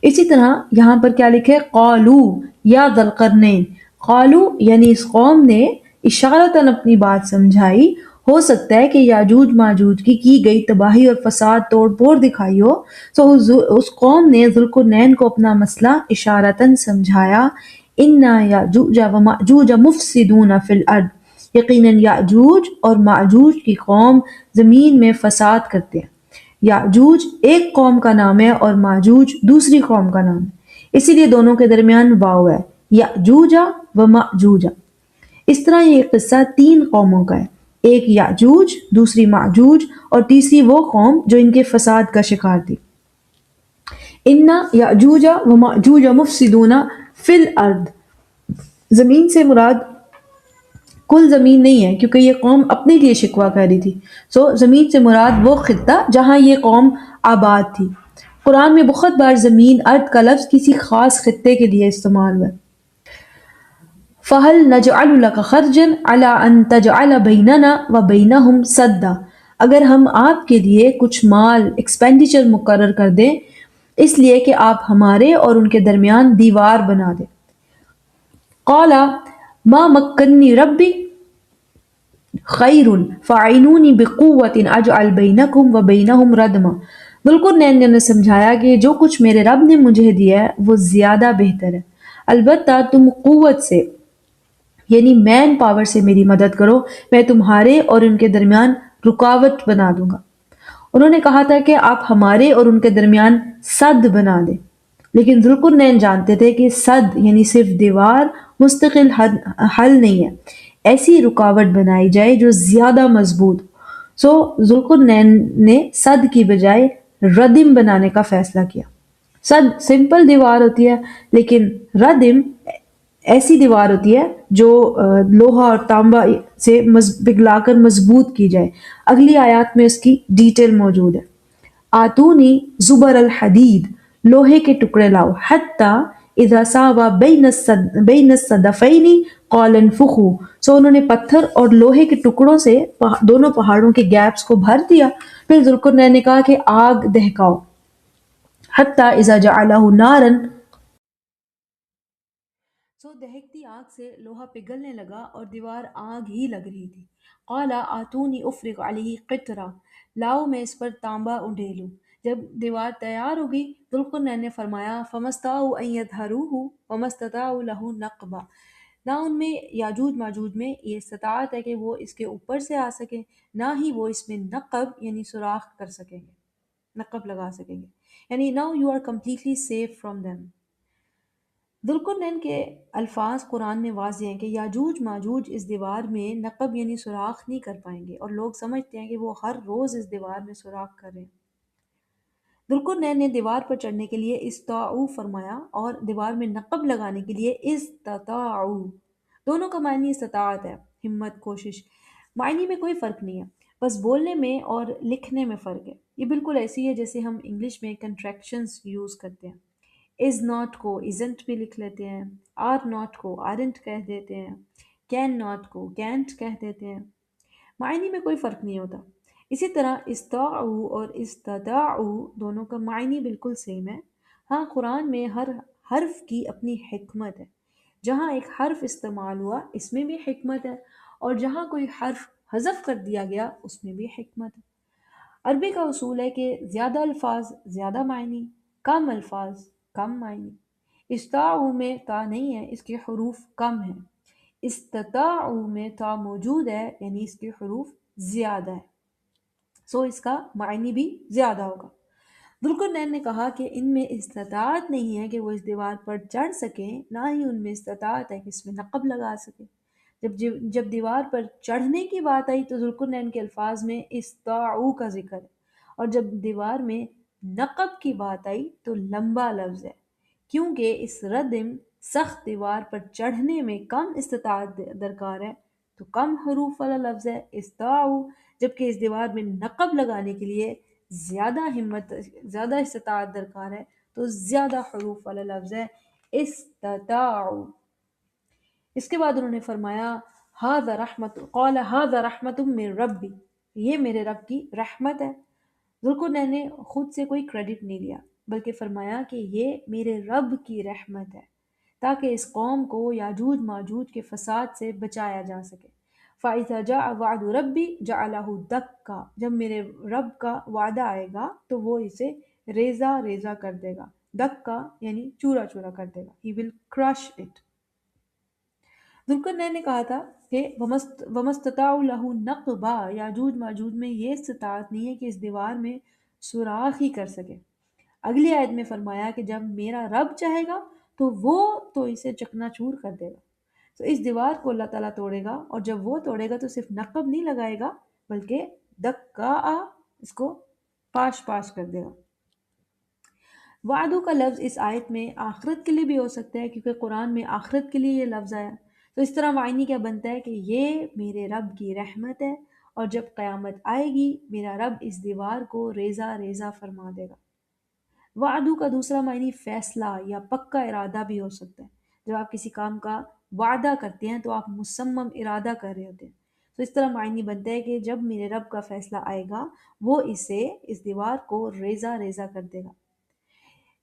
اسی طرح یہاں پر کیا لکھے؟ قالو یا ذی القرنین، قالو یعنی اس قوم نے اشارتاً اپنی بات سمجھائی۔ ہو سکتا ہے کہ یاجوج ماجوج کی گئی تباہی اور فساد توڑ پھوڑ دکھائی ہو، تو اس قوم نے ذوالقرنین کو اپنا مسئلہ اشارتاً سمجھایا۔ انا یاجوج و ماجوج مفسدون فی الارض، یقیناً یاجوج اور ماجوج کی قوم زمین میں فساد کرتے ہیں۔ یاجوج ایک قوم کا نام ہے اور ماجوج دوسری قوم کا نام ہے، اسی لیے دونوں کے درمیان واو ہے، یاجوجا و ماجوجا۔ اس طرح یہ قصہ تین قوموں کا ہے، ایک یاجوج، دوسری ماجوج، اور تیسری وہ قوم جو ان کے فساد کا شکار تھی۔ انا یاجوج و ماجوج مفسدون فی الارض، زمین سے مراد کل زمین نہیں ہے، کیونکہ یہ قوم اپنے لیے شکوہ کر رہی تھی، سو زمین سے مراد وہ خطہ جہاں یہ قوم آباد تھی۔ قرآن میں بہت بار زمین، ارض کا لفظ کسی خاص خطے کے لیے استعمال ہوا ہے۔ فَهَلْ نَجْعَلُ لَكَ خَرْجًا عَلَىٰ أَن تَجْعَلَ بَيْنَنَا وَبَيْنَهُمْ سَدًّا، اگر ہم آپ کے لیے کچھ مال ایکسپینڈیچر مقرر کر دیں اس لیے کہ آپ ہمارے اور ان کے درمیان دیوار بنا دیں۔ قَالَ مَا مَكَّنِّي رَبِّي خَيْرٌ فَأَعِينُونِي بِقُوَّةٍ أَجْعَلْ بَيْنَكُمْ وَبَيْنَهُمْ رَدْمًا، ذوالقرنین نے سمجھایا کہ جو کچھ میرے رب نے مجھے دیا ہے وہ زیادہ بہتر ہے، البتہ تم قوت سے یعنی مین پاور سے میری مدد کرو، میں تمہارے اور ان کے درمیان رکاوٹ بنا دوں گا۔ انہوں نے کہا تھا کہ آپ ہمارے اور ان کے درمیان سد بنا دیں، لیکن ذوالقرنین جانتے تھے کہ سد یعنی صرف دیوار مستقل حل نہیں ہے، ایسی رکاوٹ بنائی جائے جو زیادہ مضبوط ہو۔ سو ذوالقرنین نے سد کی بجائے ردم بنانے کا فیصلہ کیا۔ سد سمپل دیوار ہوتی ہے، لیکن ردم ایسی دیوار ہوتی ہے جو لوہا اور تانبا سے پگھلا کر مضبوط کی جائے۔ اگلی آیات میں اس کی ڈیٹیل موجود ہے۔ آتونی زبر الحدید، لوہے کے ٹکڑے لاؤ، حتی اذا ساوا بین الصدفین قال انفخوا، سو انہوں نے پتھر اور لوہے کے ٹکڑوں سے دونوں پہاڑوں کے گیپس کو بھر دیا، پھر ذوالقرنین نے کہا کہ آگ دہکاؤ، حتی اذا جعلہ نارا، سو دہکتی آگ سے لوہا پگھلنے لگا اور دیوار آگ ہی لگ رہی تھی۔ قال آتونی افرغ علیہ قطرہ، لاؤ میں اس پر تانبا اڈیلوں۔ جب دیوار تیار ہوگی ذوالقرنین نے فرمایا فَمَسْتَطَاعُوا أَن يَظْهَرُوهُ وَمَا اسْتَطَاعُوا لَهُ نَقْبًا، نہ ان میں یاجوج ماجوج میں یہ استطاعت ہے کہ وہ اس کے اوپر سے آ سکیں، نہ ہی وہ اس میں نقب یعنی سوراخ کر سکیں گے، نقب لگا سکیں گے، یعنی now you are completely safe from them۔ Zulqarnain کے الفاظ قرآن میں واضح ہیں کہ یاجوج ماجوج اس دیوار میں نقب یعنی سوراخ نہیں کر پائیں گے، اور لوگ سمجھتے ہیں کہ وہ ہر روز اس دیوار میں سوراخ کر رہے ہیں۔ ذوالقرنین نے دیوار پر چڑھنے کے لیے استعو فرمایا اور دیوار میں نقب لگانے کے لیے استطاعو۔ دونوں کا معنی استطاعت ہے، ہمت، کوشش۔ معنی میں کوئی فرق نہیں ہے، بس بولنے میں اور لکھنے میں فرق ہے۔ یہ بالکل ایسی ہے جیسے ہم انگلش میں کنٹریکشنز یوز کرتے ہیں۔ از ناٹ کو ازنٹ بھی لکھ لیتے ہیں، آر ناٹ کو آرنٹ کہہ دیتے ہیں، کین ناٹ کو کینٹ کہہ دیتے ہیں۔ معنی میں کوئی فرق نہیں ہوتا۔ اسی طرح استطاعوا اور استطاعوا دونوں کا معنی بالکل سیم ہے۔ ہاں، قرآن میں ہر حرف کی اپنی حکمت ہے۔ جہاں ایک حرف استعمال ہوا اس میں بھی حکمت ہے، اور جہاں کوئی حرف حذف کر دیا گیا اس میں بھی حکمت ہے۔ عربی کا اصول ہے کہ زیادہ الفاظ زیادہ معنی، کم الفاظ کم معنی۔ استطاعوا میں تا نہیں ہے، اس کے حروف کم ہیں۔ استطاعوا میں تا موجود ہے، یعنی اس کے حروف زیادہ ہے، سو اس کا معنی بھی زیادہ ہوگا۔ ذوالقرنین نے کہا کہ ان میں استطاعت نہیں ہے کہ وہ اس دیوار پر چڑھ سکیں، نہ ہی ان میں استطاعت ہے کہ اس میں نقب لگا سکیں۔ جب دیوار پر چڑھنے کی بات آئی تو ذوالقرنین کے الفاظ میں استطاعوا کا ذکر ہے، اور جب دیوار میں نقب کی بات آئی تو لمبا لفظ ہے، کیونکہ اس ردم سخت دیوار پر چڑھنے میں کم استطاعت درکار ہے تو کم حروف والا لفظ ہے استطاعوا، جبکہ اس دیوار میں نقب لگانے کے لیے زیادہ ہمت، زیادہ استطاعت درکار ہے تو زیادہ حروف والا لفظ ہے استطاعوا۔ اس کے بعد انہوں نے فرمایا ھذا رحمت، قال ھذا رحمت من ربی، یہ میرے رب کی رحمت ہے۔ ذوالقرنین نے خود سے کوئی کریڈٹ نہیں لیا، بلکہ فرمایا کہ یہ میرے رب کی رحمت ہے تاکہ اس قوم کو یاجوج ماجوج کے فساد سے بچایا جا سکے۔ فَإِذَا جَاءَ وَعْدُ رَبِّ جَعَلَهُ دَكَّا، جب میرے رب کا وعدہ آئے گا تو وہ اسے ریزہ ریزہ کر دے گا۔ دکا یعنی چورا چورا کر دے گا، he will crush it۔ Zulqarnain نے کہا تھا کہ وَمَسْتَطَاعُوا لَهُ نَقْبًا، یاجوج ماجوج میں یہ استطاعت نہیں ہے کہ اس دیوار میں سوراخ ہی کر سکے۔ اگلی آیت میں فرمایا کہ جب میرا رب چاہے گا تو وہ تو اسے چکنا چور کر دے گا۔ تو اس دیوار کو اللہ تعالیٰ توڑے گا، اور جب وہ توڑے گا تو صرف نقب نہیں لگائے گا بلکہ دکا اس کو پاش پاش کر دے گا۔ وعدو کا لفظ اس آیت میں آخرت کے لیے بھی ہو سکتا ہے، کیونکہ قرآن میں آخرت کے لیے یہ لفظ آیا۔ تو اس طرح معنی کیا بنتا ہے کہ یہ میرے رب کی رحمت ہے، اور جب قیامت آئے گی میرا رب اس دیوار کو ریزہ ریزہ فرما دے گا۔ وعدو کا دوسرا معنی فیصلہ یا پکا ارادہ بھی ہو سکتا ہے۔ جب آپ کسی کام کا وعدہ کرتے ہیں تو آپ مصمم ارادہ کر رہے ہوتے ہیں۔ تو اس طرح معنی بنتا ہے کہ جب میرے رب کا فیصلہ آئے گا وہ اس دیوار کو ریزہ ریزہ کر دے گا۔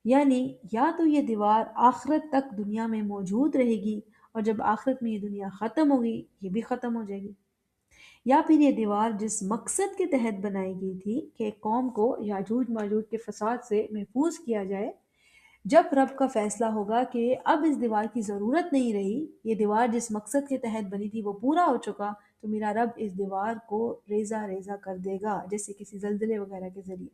یعنی یا تو یہ دیوار آخرت تک دنیا میں موجود رہے گی، اور جب آخرت میں یہ دنیا ختم ہوگی یہ بھی ختم ہو جائے گی، یا پھر یہ دیوار جس مقصد کے تحت بنائی گئی تھی کہ قوم کو یاجوج ماجوج کے فساد سے محفوظ کیا جائے، جب رب کا فیصلہ ہوگا کہ اب اس دیوار کی ضرورت نہیں رہی، یہ دیوار جس مقصد کے تحت بنی تھی وہ پورا ہو چکا، تو میرا رب اس دیوار کو ریزہ ریزہ کر دے گا، جیسے کسی زلزلے وغیرہ کے ذریعے۔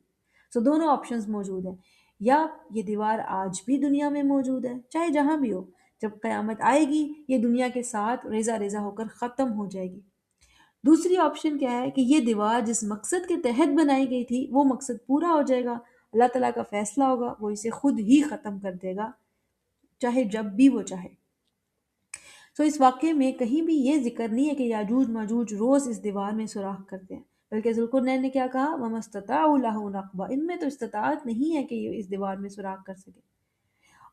سو دونوں آپشنز موجود ہیں، یا یہ دیوار آج بھی دنیا میں موجود ہے چاہے جہاں بھی ہو، جب قیامت آئے گی یہ دنیا کے ساتھ ریزہ ریزہ ہو کر ختم ہو جائے گی۔ دوسری آپشن کیا ہے کہ یہ دیوار جس مقصد کے تحت بنائی گئی تھی وہ مقصد پورا ہو جائے گا، اللہ تعالیٰ کا فیصلہ ہوگا، وہ اسے خود ہی ختم کر دے گا چاہے جب بھی وہ چاہے۔ تو اس واقعے میں کہیں بھی یہ ذکر نہیں ہے کہ یاجوج ماجوج روز اس دیوار میں سوراخ کرتے ہیں، بلکہ ذوالقرنین نے کیا کہا وَمَسْتَطَاعُوا لَهُ نَقْبًا، ان میں تو استطاعت نہیں ہے کہ یہ اس دیوار میں سوراخ کر سکے۔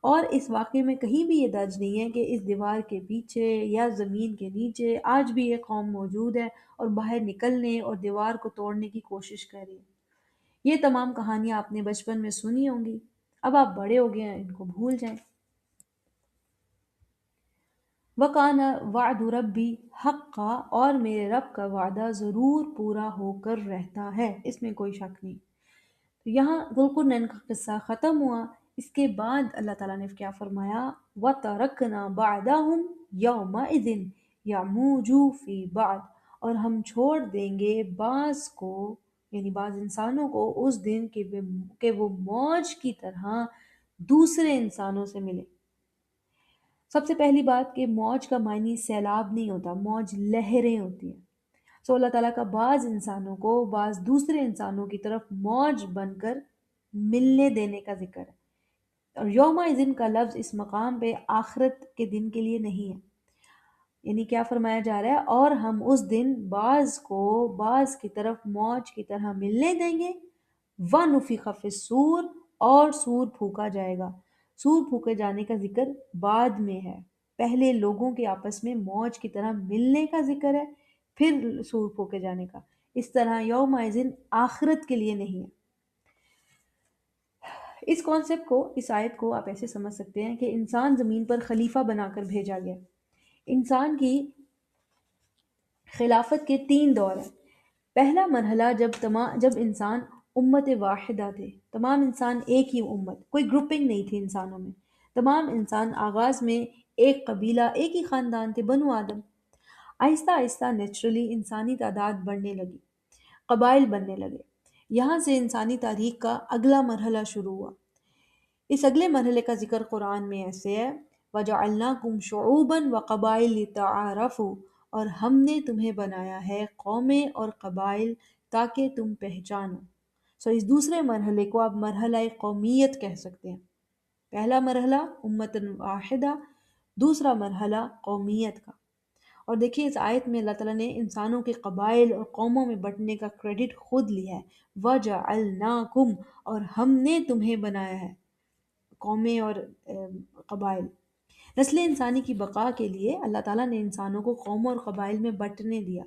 اور اس واقعے میں کہیں بھی یہ درج نہیں ہے کہ اس دیوار کے پیچھے یا زمین کے نیچے آج بھی ایک قوم موجود ہے اور باہر نکلنے اور دیوار کو توڑنے کی کوشش کر رہی ہے۔ یہ تمام کہانیاں آپ نے بچپن میں سنی ہوں گی، اب آپ بڑے ہو گئے ہیں ان کو بھول جائیں۔ وَقَانَ وَعْدُ رَبِّی حَقًّا، اور میرے رب کا وعدہ ضرور پورا ہو کر رہتا ہے، اس میں کوئی شک نہیں۔ تو یہاں ذوالقرنین کا قصہ ختم ہوا۔ اس کے بعد اللہ تعالیٰ نے کیا فرمایا وَتَرَکْنَا بَعْدَهُمْ يَوْمَئِذٍ يَمُوجُوا فِي بَعْضٍ، اور ہم چھوڑ دیں گے بعض کو، یعنی بعض انسانوں کو اس دن کہ وہ موج کی طرح دوسرے انسانوں سے ملے۔ سب سے پہلی بات کہ موج کا معنی سیلاب نہیں ہوتا، موج لہریں ہوتی ہیں۔ اللہ تعالیٰ کا بعض انسانوں کو بعض دوسرے انسانوں کی طرف موج بن کر ملنے دینے کا ذکر ہے۔ اور یوم دن کا لفظ اس مقام پہ آخرت کے دن کے لیے نہیں ہے، یعنی کیا فرمایا جا رہا ہے، اور ہم اس دن بعض کو بعض کی طرف موج کی طرح ملنے دیں گے، وَنُفِخَ فِي الصُّورِ، اور سور پھونکا جائے گا۔ سور پھونکے جانے کا ذکر بعد میں ہے، پہلے لوگوں کے آپس میں موج کی طرح ملنے کا ذکر ہے، پھر سور پھونکے جانے کا۔ اس طرح یوم دن آخرت کے لیے نہیں ہے۔ اس کانسیپٹ کو، اس آیت کو آپ ایسے سمجھ سکتے ہیں کہ انسان زمین پر خلیفہ بنا کر بھیجا گیا۔ انسان کی خلافت کے تین دور ہیں۔ پہلا مرحلہ جب انسان امت واحدہ تھے، تمام انسان ایک ہی امت، کوئی گروپنگ نہیں تھی انسانوں میں، تمام انسان آغاز میں ایک قبیلہ، ایک ہی خاندان تھے، بنو آدم۔ آہستہ آہستہ نیچرلی انسانی تعداد بڑھنے لگی، قبائل بننے لگے، یہاں سے انسانی تاریخ کا اگلا مرحلہ شروع ہوا۔ اس اگلے مرحلے کا ذکر قرآن میں ایسے ہے، وَجَعَلْنَاكُمْ شُعُوبًا وَقَبَائِلَ لِتَعَارَفُوا، اور ہم نے تمہیں بنایا ہے قومیں اور قبائل تاکہ تم پہچانو۔ اس دوسرے مرحلے کو آپ مرحلہ قومیت کہہ سکتے ہیں۔ پہلا مرحلہ امت واحدہ، دوسرا مرحلہ قومیت کا۔ اور دیکھیے اس آیت میں اللہ تعالیٰ نے انسانوں کے قبائل اور قوموں میں بٹنے کا کریڈٹ خود لیا ہے، وَجَعَلْنَاكُمْ، اور ہم نے تمہیں بنایا ہے قومیں اور قبائل۔ نسل انسانی کی بقا کے لیے اللہ تعالیٰ نے انسانوں کو قوموں اور قبائل میں بٹنے دیا،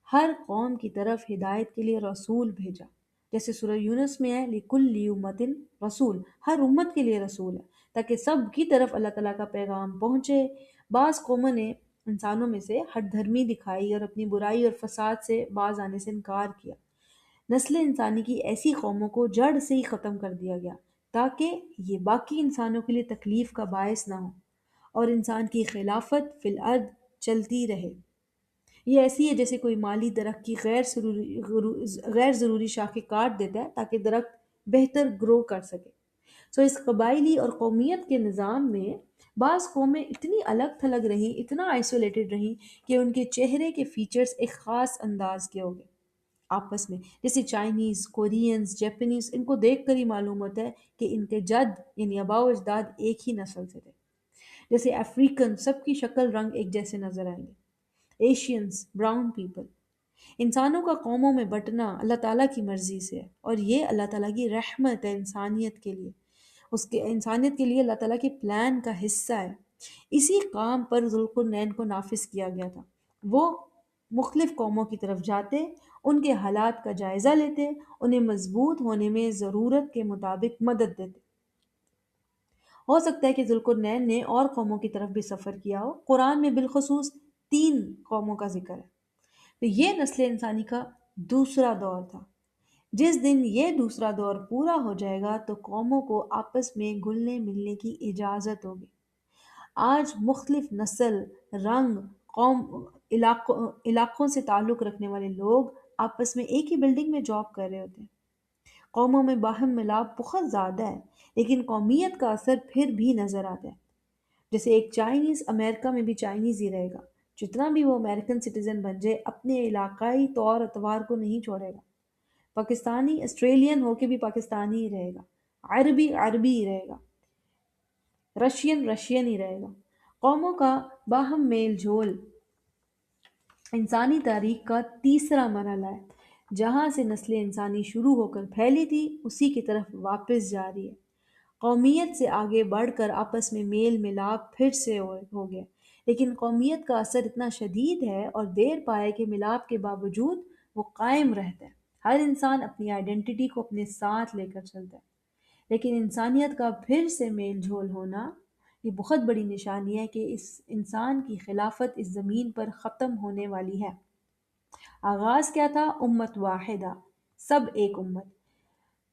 ہر قوم کی طرف ہدایت کے لیے رسول بھیجا، جیسے سورہ یونس میں ہے لِكُلِّ أُمَّةٍ رسول، ہر امت کے لیے رسول ہے تاکہ سب کی طرف اللہ تعالیٰ کا پیغام پہنچے۔ بعض قوموں نے انسانوں میں سے ہٹ دھرمی دکھائی اور اپنی برائی اور فساد سے باز آنے سے انکار کیا۔ نسل انسانی کی ایسی قوموں کو جڑ سے ہی ختم کر دیا گیا تاکہ یہ باقی انسانوں کے لیے تکلیف کا باعث نہ ہو اور انسان کی خلافت فی الارض چلتی رہے۔ یہ ایسی ہے جیسے کوئی مالی درخت کی غیر ضروری شاخیں کاٹ دیتا ہے تاکہ درخت بہتر گرو کر سکے۔ اس قبائلی اور قومیت کے نظام میں بعض قومیں اتنی الگ تھلگ رہیں، اتنا آئسولیٹڈ رہیں کہ ان کے چہرے کے فیچرز ایک خاص انداز کے ہو گئے آپس میں، جیسے چائنیز، کورینز، جیپنیز، ان کو دیکھ کر ہی معلوم ہوتا ہے کہ ان کے جد یعنی آباء و اجداد ایک ہی نسل سے تھے۔ جیسے افریقن، سب کی شکل رنگ ایک جیسے نظر آئیں گے، ایشینز، براؤن پیپل۔ انسانوں کا قوموں میں بٹنا اللہ تعالیٰ کی مرضی سے ہے، اور یہ اللہ تعالیٰ کی رحمت ہے انسانیت کے لیے، اس کے انسانیت کے لیے اللہ تعالیٰ کے پلان کا حصہ ہے۔ اسی کام پر ذوالقرنین کو نافذ کیا گیا تھا۔ وہ مختلف قوموں کی طرف جاتے، ان کے حالات کا جائزہ لیتے، انہیں مضبوط ہونے میں ضرورت کے مطابق مدد دیتے۔ ہو سکتا ہے کہ ذوالقرنین نے اور قوموں کی طرف بھی سفر کیا ہو، قرآن میں بالخصوص 3 قوموں کا ذکر ہے۔ تو یہ نسل انسانی کا دوسرا دور تھا۔ جس دن یہ دوسرا دور پورا ہو جائے گا تو قوموں کو آپس میں گھلنے ملنے کی اجازت ہوگی۔ آج مختلف نسل، رنگ، قوم، علاقوں سے تعلق رکھنے والے لوگ آپس میں ایک ہی بلڈنگ میں جاب کر رہے ہوتے ہیں۔ قوموں میں باہم ملاپ بہت زیادہ ہے، لیکن قومیت کا اثر پھر بھی نظر آتا ہے۔ جیسے ایک چائنیز امریکہ میں بھی چائنیز ہی رہے گا، جتنا بھی وہ امریکن سٹیزن بن جائے اپنے علاقائی طور اتوار کو نہیں چھوڑے گا۔ پاکستانی آسٹریلین ہو کے بھی پاکستانی ہی رہے گا، عربی عربی ہی رہے گا، رشین رشین ہی رہے گا۔ قوموں کا باہم میل جول انسانی تاریخ کا تیسرا مرحلہ ہے، جہاں سے نسل انسانی شروع ہو کر پھیلی تھی اسی کی طرف واپس جا رہی ہے۔ قومیت سے آگے بڑھ کر آپس میں میل ملاپ پھر سے ہو گیا، لیکن قومیت کا اثر اتنا شدید ہے اور دیر پائے کہ ملاپ کے باوجود وہ قائم رہتا ہے۔ ہر انسان اپنی آئیڈینٹی کو اپنے ساتھ لے کر چلتا ہے، لیکن انسانیت کا پھر سے میل جول ہونا یہ بہت بڑی نشانی ہے کہ اس انسان کی خلافت اس زمین پر ختم ہونے والی ہے۔ آغاز کیا تھا؟ امت واحدہ، سب ایک امت۔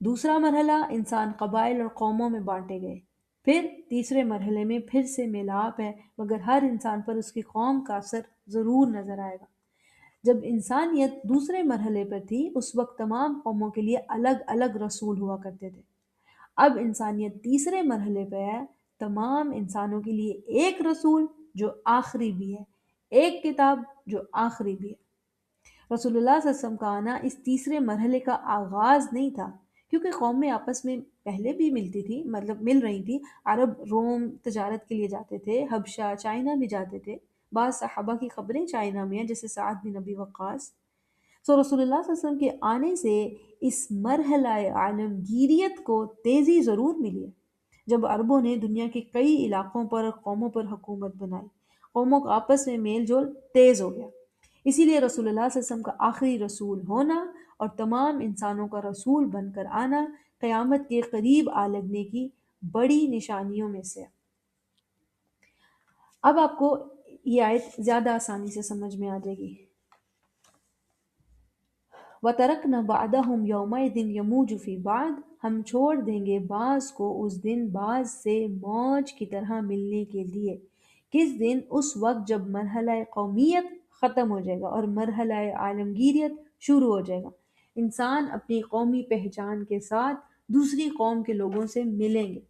دوسرا مرحلہ انسان قبائل اور قوموں میں بانٹے گئے۔ پھر تیسرے مرحلے میں پھر سے میلاب ہے، مگر ہر انسان پر اس کی قوم کا اثر ضرور نظر آئے گا۔ جب انسانیت دوسرے مرحلے پر تھی اس وقت تمام قوموں کے لیے الگ الگ رسول ہوا کرتے تھے۔ اب انسانیت تیسرے مرحلے پہ ہے، تمام انسانوں کے لیے ایک رسول جو آخری بھی ہے، ایک کتاب جو آخری بھی ہے۔ رسول اللہ صلی اللہ علیہ وسلم کا آنا اس تیسرے مرحلے کا آغاز نہیں تھا، کیونکہ قومیں آپس میں پہلے بھی ملتی تھی، مطلب مل رہی تھی۔ عرب روم تجارت کے لیے جاتے تھے، حبشہ چائنا بھی جاتے تھے۔ بعض صحابہ کی خبریں چائنا میں ہیں، جیسے سعد بن نبی وقاص۔ سو رسول اللہ صلی اللہ علیہ وسلم کے آنے سے اس مرحلہ عالمگیریت کو تیزی ضرور ملی ہے، جب عربوں نے دنیا کے کئی علاقوں پر اور قوموں پر حکومت بنائی، قوموں کا آپس میں میل جول تیز ہو گیا۔ اسی لیے رسول اللہ صلی اللہ علیہ وسلم کا آخری رسول ہونا اور تمام انسانوں کا رسول بن کر آنا قیامت کے قریب آ لگنے کی بڑی نشانیوں میں سے ہے۔ اب آپ کو یہ آیت زیادہ آسانی سے سمجھ میں آ جائے گی۔ وَتَرَكْنَا بَعْدَهُمْ يَوْمَئِذٍ يَمُوجُ فِي بَعْضٍ، ہم چھوڑ دیں گے بعض کو اس دن بعض سے موج کی طرح ملنے کے لیے۔ کس دن؟ اس وقت جب مرحلہ قومیت ختم ہو جائے گا اور مرحلہ عالمگیریت شروع ہو جائے گا۔ انسان اپنی قومی پہچان کے ساتھ دوسری قوم کے لوگوں سے ملیں گے،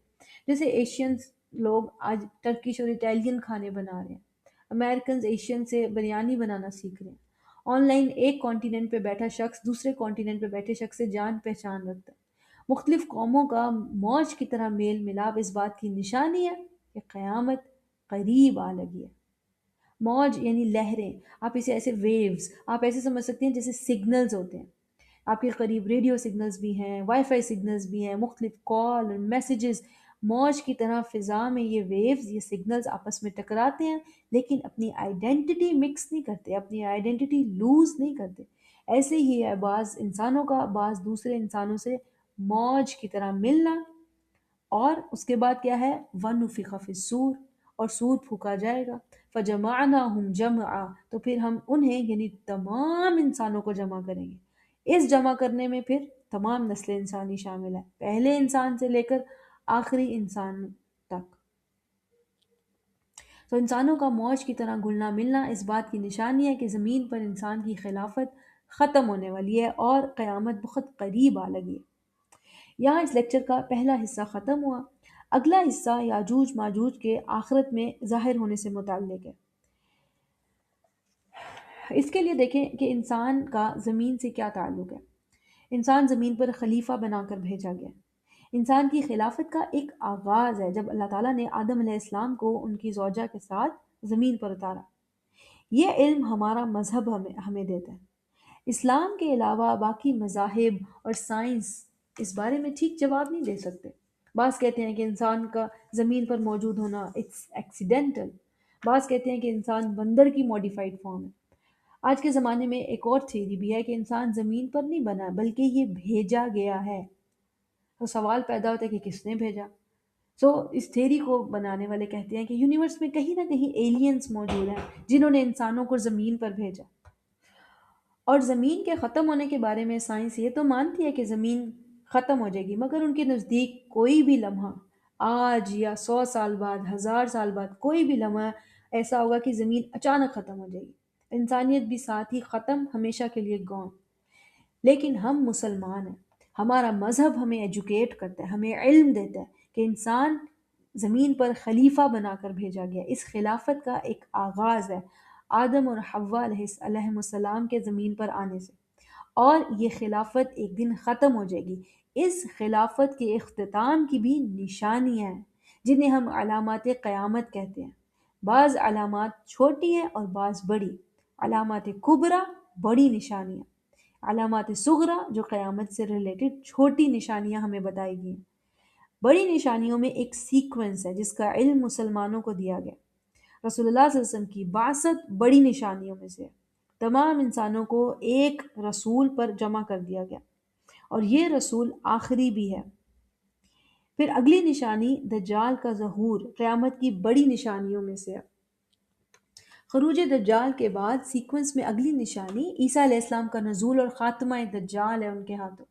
جیسے ایشینز لوگ آج ٹرکش اور اٹیلین کھانے بنا رہے ہیں، امریکنز ایشین سے بریانی بنانا سیکھ رہے ہیں۔ آن لائن ایک کانٹیننٹ پہ بیٹھا شخص دوسرے کانٹیننٹ پہ بیٹھے شخص سے جان پہچان رکھتا ہے۔ مختلف قوموں کا موج کی طرح میل ملاپ اس بات کی نشانی ہے کہ قیامت قریب آ لگی ہے۔ موج یعنی لہریں، آپ اسے ایسے ویوز، آپ ایسے سمجھ سکتے ہیں جیسے سگنلز ہوتے ہیں۔ آپ کے قریب ریڈیو سگنلز بھی ہیں، وائی فائی سگنلز بھی ہیں، مختلف کال اور میسیجز، موج کی طرح فضا میں یہ ویوز، یہ سگنلز آپس میں ٹکراتے ہیں، لیکن اپنی آئیڈینٹی مکس نہیں کرتے، اپنی آئیڈینٹی لوز نہیں کرتے۔ ایسے ہی ہے بعض انسانوں کا بعض دوسرے انسانوں سے موج کی طرح ملنا، اور اس کے بعد کیا ہے؟ وَنُفِخَ فِي الصُّورِ، اور سور پھونکا جائے گا۔ فَجَمَعْنَاهُمْ جَمْعًا، تو پھر ہم انہیں یعنی تمام انسانوں کو جمع کریں گے۔ اس جمع کرنے میں پھر تمام نسل انسانی شامل ہے، پہلے انسان سے لے کر آخری انسان تک۔ تو انسانوں کا موج کی طرح گھلنا ملنا اس بات کی نشانی ہے کہ زمین پر انسان کی خلافت ختم ہونے والی ہے اور قیامت بہت قریب آ لگی ہے۔ یہاں اس لیکچر کا پہلا حصہ ختم ہوا۔ اگلا حصہ یاجوج ماجوج کے آخرت میں ظاہر ہونے سے متعلق ہے۔ اس کے لیے دیکھیں کہ انسان کا زمین سے کیا تعلق ہے۔ انسان زمین پر خلیفہ بنا کر بھیجا گیا۔ انسان کی خلافت کا ایک آغاز ہے جب اللہ تعالیٰ نے آدم علیہ السلام کو ان کی زوجہ کے ساتھ زمین پر اتارا۔ یہ علم ہمارا مذہب ہمیں دیتا ہے۔ اسلام کے علاوہ باقی مذاہب اور سائنس اس بارے میں ٹھیک جواب نہیں دے سکتے۔ بعض کہتے ہیں کہ انسان کا زمین پر موجود ہونا اٹس ایکسیڈنٹل، بعض کہتے ہیں کہ انسان بندر کی ماڈیفائڈ فارم ہے۔ آج کے زمانے میں ایک اور تھیوری بھی ہے کہ انسان زمین پر نہیں بنا بلکہ یہ بھیجا گیا ہے۔ تو سوال پیدا ہوتا ہے کہ کس نے بھیجا؟ اس تھیوری کو بنانے والے کہتے ہیں کہ یونیورس میں کہیں نہ کہیں ایلینز موجود ہیں جنہوں نے انسانوں کو زمین پر بھیجا۔ اور زمین کے ختم ہونے کے بارے میں سائنس یہ تو مانتی ہے کہ زمین ختم ہو جائے گی، مگر ان کے نزدیک کوئی بھی لمحہ، آج یا 100 سال بعد، 1000 سال بعد، کوئی بھی لمحہ ایسا ہوگا کہ زمین اچانک ختم ہو جائے گی، انسانیت بھی ساتھ ہی ختم، ہمیشہ کے لیے گون۔ لیکن ہم مسلمان ہیں، ہمارا مذہب ہمیں ایجوکیٹ کرتا ہے، ہمیں علم دیتا ہے کہ انسان زمین پر خلیفہ بنا کر بھیجا گیا۔ اس خلافت کا ایک آغاز ہے آدم اور حوا علیہ السلام کے زمین پر آنے سے، اور یہ خلافت ایک دن ختم ہو جائے گی۔ اس خلافت کے اختتام کی بھی نشانیاں ہیں جنہیں ہم علامات قیامت کہتے ہیں۔ بعض علامات چھوٹی ہیں اور بعض بڑی۔ علامات کبریٰ بڑی نشانیاں، علامات صغریٰ جو قیامت سے ریلیٹڈ چھوٹی نشانیاں ہمیں بتائی گئی ہیں۔ بڑی نشانیوں میں ایک سیکوینس ہے جس کا علم مسلمانوں کو دیا گیا۔ رسول اللہ صلی اللہ علیہ وسلم کی بعثت بڑی نشانیوں میں سے ہے۔ تمام انسانوں کو ایک رسول پر جمع کر دیا گیا، اور یہ رسول آخری بھی ہے۔ پھر اگلی نشانی دجال کا ظہور قیامت کی بڑی نشانیوں میں سے ہے۔ خروج دجال کے بعد سیکوینس میں اگلی نشانی عیسیٰ علیہ السلام کا نزول اور خاتمہ دجال ہے ان کے ہاتھوں۔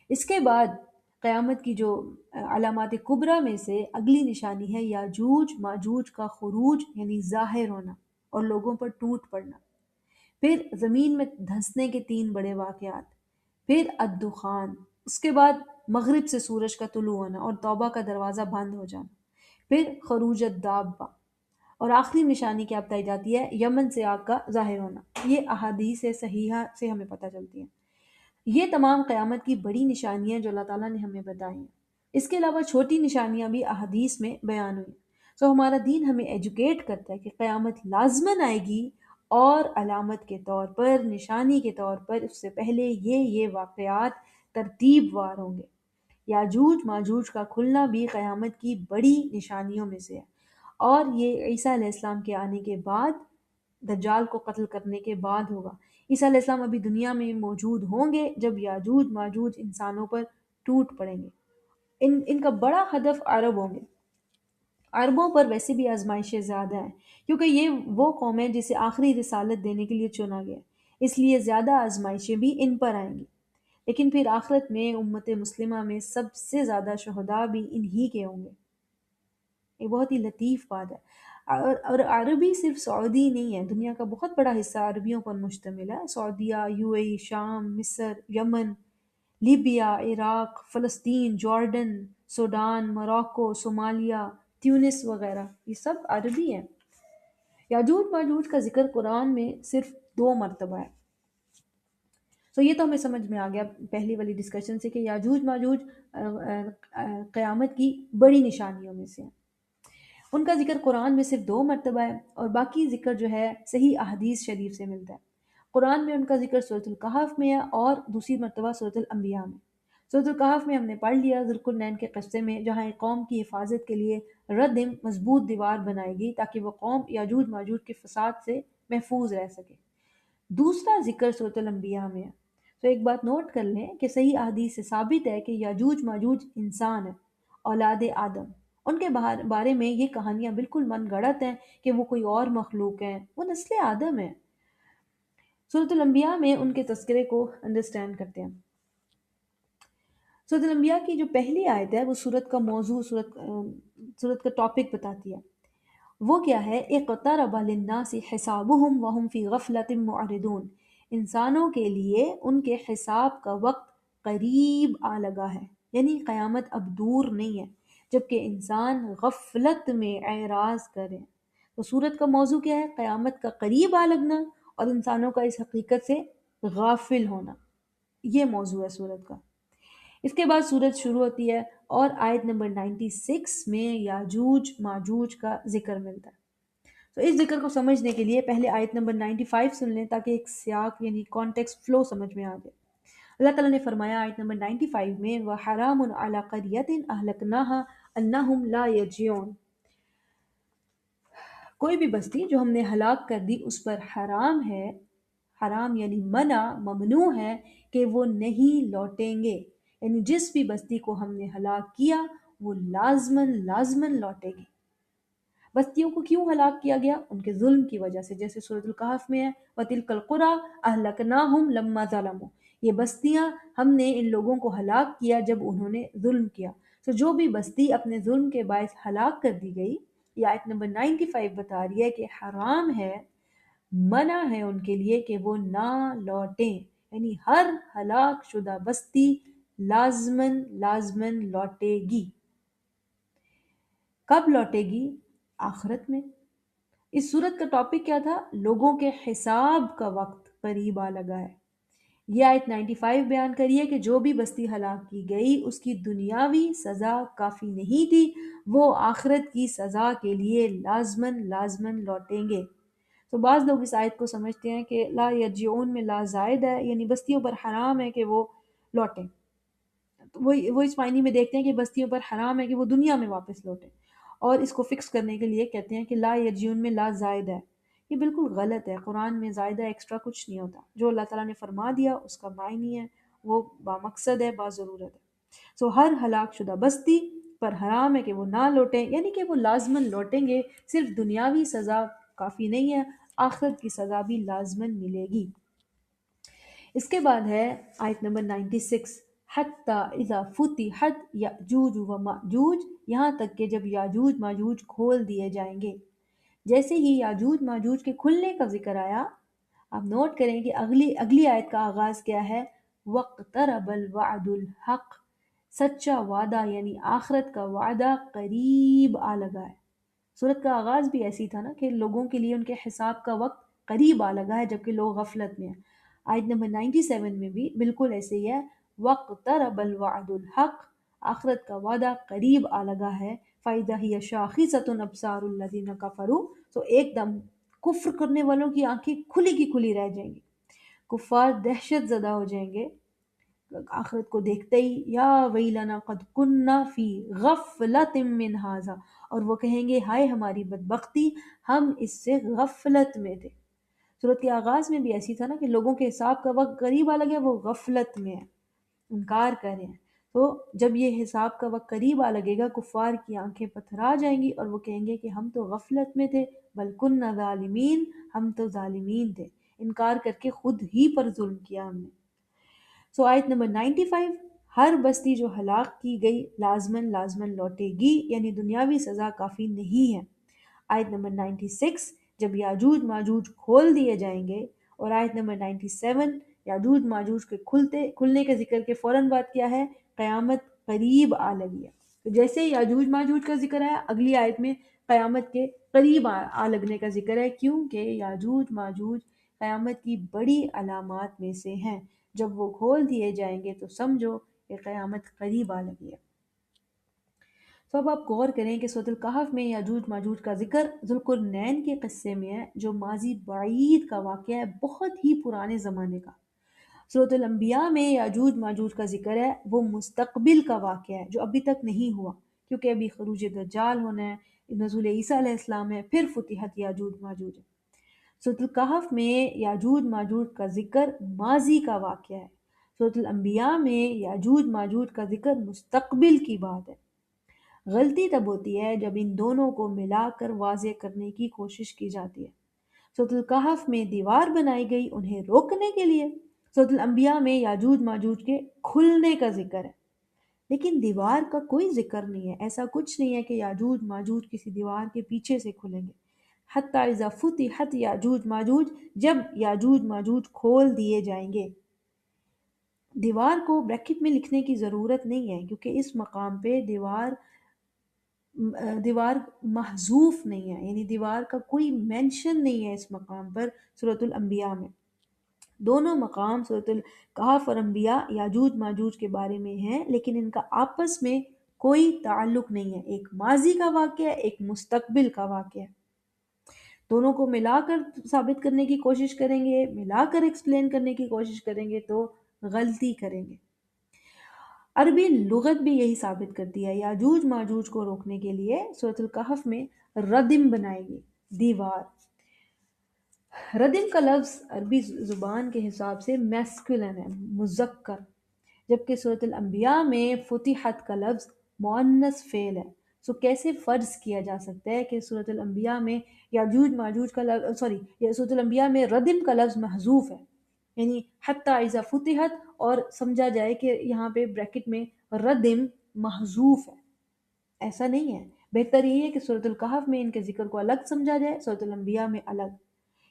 اس کے بعد قیامت کی جو علامات کبریٰ میں سے اگلی نشانی ہے یاجوج ماجوج کا خروج یعنی ظاہر ہونا اور لوگوں پر ٹوٹ پڑنا۔ پھر زمین میں دھنسنے کے 3 بڑے واقعات، پھر الدخان، اس کے بعد مغرب سے سورج کا طلوع ہونا اور توبہ کا دروازہ بند ہو جانا، پھر خروج الدابہ، اور آخری نشانی کیا بتائی جاتی ہے؟ یمن سے آگ کا ظاہر ہونا۔ یہ احادیث صحیحہ سے ہمیں پتہ چلتی ہیں۔ یہ تمام قیامت کی بڑی نشانیاں جو اللہ تعالیٰ نے ہمیں بتائی ہیں۔ اس کے علاوہ چھوٹی نشانیاں بھی احادیث میں بیان ہوئی۔ سو ہمارا دین ہمیں ایجوکیٹ کرتا ہے کہ قیامت لازماً آئے گی، اور علامت کے طور پر، نشانی کے طور پر اس سے پہلے یہ واقعات ترتیب وار ہوں گے۔ یاجوج ماجوج کا کھلنا بھی قیامت کی بڑی نشانیوں میں سے ہے، اور یہ عیسیٰ علیہ السلام کے آنے کے بعد، دجال کو قتل کرنے کے بعد ہوگا۔ عیسیٰ علیہ السلام ابھی دنیا میں موجود ہوں گے جب یاجوج ماجوج انسانوں پر ٹوٹ پڑیں گے۔ ان کا بڑا ہدف عرب ہوں گے۔ عربوں پر ویسے بھی آزمائشیں زیادہ ہیں، کیونکہ یہ وہ قوم ہے جسے آخری رسالت دینے کے لیے چنا گیا، اس لیے زیادہ آزمائشیں بھی ان پر آئیں گی۔ لیکن پھر آخرت میں امت مسلمہ میں سب سے زیادہ شہداء بھی انہی کے ہوں گے۔ یہ بہت ہی لطیف بات ہے۔ اور عربی صرف سعودی نہیں ہے، دنیا کا بہت بڑا حصہ عربیوں پر مشتمل ہے۔ سعودیہ، یو اے ای، شام، مصر، یمن، لیبیا، عراق، فلسطین، جارڈن، سوڈان، موراکو، صومالیہ، تیونس وغیرہ، یہ سب عربی ہیں۔ یاجوج ماجوج کا ذکر قرآن میں صرف 2 مرتبہ ہے۔ تو یہ تو ہمیں سمجھ میں آ گیا پہلی والی ڈسکشن سے کہ یاجوج ماجوج قیامت کی بڑی نشانیوں میں سے ہیں۔ ان کا ذکر قرآن میں صرف 2 مرتبہ ہے، اور باقی ذکر جو ہے صحیح احادیث شریف سے ملتا ہے۔ قرآن میں ان کا ذکر سورۃ الکہف میں ہے، اور دوسری مرتبہ سورۃ الانبیاء میں۔ سورۃ الکہف میں ہم نے پڑھ لیا ذوالقرنین کے قصے میں، جہاں ایک قوم کی حفاظت کے لیے ردم مضبوط دیوار بنائی گئی تاکہ وہ قوم یاجوج ماجوج کے فساد سے محفوظ رہ سکے۔ دوسرا ذکر سورۃ الانبیاء میں ہے۔ تو ایک بات نوٹ کر لیں کہ صحیح احادیث سے ثابت ہے کہ یاجوج ماجوج انسان ہیں، اولاد آدم۔ ان کے بارے میں یہ کہانیاں بالکل من گڑت ہیں کہ وہ کوئی اور مخلوق ہیں، وہ نسل آدم ہیں۔ سورۃ الانبیاء میں ان کے تذکرے کو انڈرسٹینڈ کرتے ہیں۔ سورۃ الانبیاء کی جو پہلی آیت ہے وہ سورت کا موضوع، سورت کا ٹاپک بتاتی ہے۔ وہ کیا ہے؟ اقترب للناس حسابهم وهم فی غفلۃ معرضون۔ انسانوں کے لیے ان کے حساب کا وقت قریب آ لگا ہے، یعنی قیامت اب دور نہیں ہے، جبکہ انسان غفلت میں اعراض کریں۔ تو سورت کا موضوع کیا ہے؟ قیامت کا قریب آ لگنا اور انسانوں کا اس حقیقت سے غافل ہونا، یہ موضوع ہے سورت کا۔ اس کے بعد سورت شروع ہوتی ہے، اور آیت نمبر 96 میں یاجوج ماجوج کا ذکر ملتا ہے۔ تو اس ذکر کو سمجھنے کے لیے پہلے آیت نمبر 95 سن لیں تاکہ ایک سیاق یعنی کانٹیکسٹ فلو سمجھ میں آ جائے۔ اللہ تعالیٰ نے فرمایا آیت نمبر 95 میں، وَحَرَامٌ عَلَىٰ قَرْيَةٍ أَهْلَكْنَاهَا أَنَّهُمْ لَا يَرْجِعُونَ۔ کوئی بھی بستی جو ہم نے ہلاک کر دی اس پر حرام ہے، حرام یعنی منع، ممنوع ہے کہ وہ نہیں لوٹیں گے، یعنی جس بھی بستی کو ہم نے ہلاک کیا وہ لازماً لوٹے گی۔ بستیوں کو کیوں ہلاک کیا گیا؟ ان کے ظلم کی وجہ سے، جیسے سورۃ الکہف میں ہے وَتِلْكَ الْقُرَىٰ أَهْلَكْنَاهُمْ لَمَّا ظَلَمُوا۔ یہ بستیاں ہم نے ان لوگوں کو ہلاک کیا جب انہوں نے ظلم کیا۔ تو جو بھی بستی اپنے ظلم کے باعث ہلاک کر دی گئی، یہ آیت نمبر 95 بتا رہی ہے کہ حرام ہے، منع ہے ان کے لیے کہ وہ نہ لوٹیں، یعنی ہر ہلاک شدہ بستی لازماً لوٹے گی۔ کب لوٹے گی؟ آخرت میں۔ اس صورت کا ٹاپک کیا تھا؟ لوگوں کے حساب کا وقت قریب آ لگا ہے۔ یہ آیت 95 بیان کریے کہ جو بھی بستی ہلاک کی گئی اس کی دنیاوی سزا کافی نہیں تھی، وہ آخرت کی سزا کے لیے لازماً لوٹیں گے۔ تو بعض لوگ اس آیت کو سمجھتے ہیں کہ لا یرجعون میں لا زائد ہے، یعنی بستیوں پر حرام ہے کہ وہ لوٹیں۔ وہ اس معنی میں دیکھتے ہیں کہ بستیوں پر حرام ہے کہ وہ دنیا میں واپس لوٹیں، اور اس کو فکس کرنے کے لیے کہتے ہیں کہ لا یرجعون میں لا زائد ہے۔ یہ بالکل غلط ہے، قرآن میں زائدہ ایکسٹرا کچھ نہیں ہوتا، جو اللہ تعالیٰ نے فرما دیا اس کا معنی ہے، وہ بامقصد ہے، باضرورت ہے۔ سو ہر ہلاک شدہ بستی پر حرام ہے کہ وہ نہ لوٹیں، یعنی کہ وہ لازماً لوٹیں گے۔ صرف دنیاوی سزا کافی نہیں ہے، آخرت کی سزا بھی لازماً ملے گی۔ اس کے بعد ہے آیت نمبر 96، حَتَّى اِذَا فُتِحَتْ یأجوج ومأجوج، یہاں تک کہ جب یاجوج ماجوج کھول دیے جائیں گے۔ جیسے ہی یاجوج ماجوج کے کھلنے کا ذکر آیا، آپ نوٹ کریں کہ اگلی آیت کا آغاز کیا ہے؟ وَاقْتَرَبَ الْوَعْدُ الْحَقُّ، سچا وعدہ یعنی آخرت کا وعدہ قریب آ لگا ہے۔ صورت کا آغاز بھی ایسی تھا نا کہ لوگوں کے لیے ان کے حساب کا وقت قریب آ لگا ہے جبکہ لوگ غفلت میں ہیں۔ آیت نمبر 97 میں بھی بالکل ایسے ہی ہے، وَاقْتَرَبَ الْوَعْدُ الْحَقُّ، آخرت کا وعدہ قریب آ لگا ہے، فَإِذَا هِيَ شَاخِصَةٌ أَبْصَارُ الَّذِينَ كَفَرُوا، تو ایک دم کفر کرنے والوں کی آنکھیں کھلی کی کھلی رہ جائیں گی، کفار دہشت زدہ ہو جائیں گے آخرت کو دیکھتے ہی، یا ویلنا قد کننا فی غفلت من ھذا، اور وہ کہیں گے ہائے ہماری بدبختی، ہم اس سے غفلت میں تھے۔ صورت کے آغاز میں بھی ایسی تھا نا کہ لوگوں کے حساب کا وقت قریب آ لگا، وہ غفلت میں ہیں، انکار کر رہے ہیں۔ تو جب یہ حساب کا وقت قریب آ لگے گا، کفار کی آنکھیں پتھرا جائیں گی اور وہ کہیں گے کہ ہم تو غفلت میں تھے، بل کننا ظالمین، ہم تو ظالمین تھے، انکار کر کے خود ہی پر ظلم کیا ہم نے۔ سو آیت نمبر 95، ہر بستی جو ہلاک کی گئی لازماً لوٹے گی، یعنی دنیاوی سزا کافی نہیں ہے۔ آیت نمبر 96، جب یاجوج ماجوج کھول دیے جائیں گے، اور آیت نمبر 97، یاجوج ماجوج کے کھلنے کے ذکر کے فوراً بعد کیا ہے؟ قیامت قریب آ لگی ہے۔ تو جیسے یاجوج ماجوج کا ذکر ہے، اگلی آیت میں قیامت کے قریب آ لگنے کا ذکر ہے، کیونکہ یاجوج ماجوج قیامت کی بڑی علامات میں سے ہیں۔ جب وہ کھول دیے جائیں گے تو سمجھو کہ قیامت قریب آ لگی ہے۔ تو اب آپ غور کریں کہ سورۃ الکہف میں یاجوج ماجوج کا ذکر ذوالقرنین کے قصے میں ہے، جو ماضی بعید کا واقعہ ہے، بہت ہی پرانے زمانے کا۔ سورۃ الانبیاء میں یاجوج ماجوج کا ذکر ہے، وہ مستقبل کا واقعہ ہے جو ابھی تک نہیں ہوا، کیونکہ ابھی خروج دجال ہونا ہے، نزول عیسیٰ علیہ السلام ہے، پھر فتحت یاجوج ماجوج ہے۔ سورۃ الکہف میں یاجوج ماجوج کا ذکر ماضی کا واقعہ ہے، سورۃ الانبیاء میں یاجوج ماجوج کا ذکر مستقبل کی بات ہے۔ غلطی تب ہوتی ہے جب ان دونوں کو ملا کر واضح کرنے کی کوشش کی جاتی ہے۔ سورۃ الکہف میں دیوار بنائی گئی انہیں روکنے کے لیے، سورۃ الانبیاء میں یاجوج ماجوج کے کھلنے کا ذکر ہے، لیکن دیوار کا کوئی ذکر نہیں ہے۔ ایسا کچھ نہیں ہے کہ یاجوج ماجوج کسی دیوار کے پیچھے سے کھلیں گے۔ حتی اذا فتحت یاجوج ماجوج، جب یاجوج ماجوج کھول دیے جائیں گے۔ دیوار کو بریکٹ میں لکھنے کی ضرورت نہیں ہے، کیونکہ اس مقام پہ دیوار محذوف نہیں ہے، یعنی دیوار کا کوئی مینشن نہیں ہے اس مقام پر سورۃ الانبیاء میں۔ دونوں مقام سورۃ الکہف اور انبیاء یاجوج ماجوج کے بارے میں ہیں، لیکن ان کا آپس میں کوئی تعلق نہیں ہے، ایک ماضی کا واقعہ ہے، ایک مستقبل کا واقعہ ہے۔ دونوں کو ملا کر ثابت کرنے کی کوشش کریں گے، ملا کر ایکسپلین کرنے کی کوشش کریں گے تو غلطی کریں گے۔ عربی لغت بھی یہی ثابت کرتی ہے، یاجوج ماجوج کو روکنے کے لیے سورۃ الکہف میں ردم بنائے گی، دیوار۔ ردم کا لفظ عربی زبان کے حساب سے میسکولن ہے، مذکر، جبکہ سورۃ الانبیاء میں فتحت کا لفظ مؤنث فعل ہے۔ سو کیسے فرض کیا جا سکتا ہے کہ سورۃ الانبیاء میں یاجوج ماجوج کا لفظ سورۃ الانبیاء میں ردم کا لفظ محذوف ہے، یعنی حتی اذا فتحت، اور سمجھا جائے کہ یہاں پہ بریکٹ میں ردم محذوف ہے؟ ایسا نہیں ہے، بہتر یہی ہے کہ سورۃ الکہف میں ان کے ذکر کو الگ سمجھا جائے، سورۃ الانبیاء میں الگ۔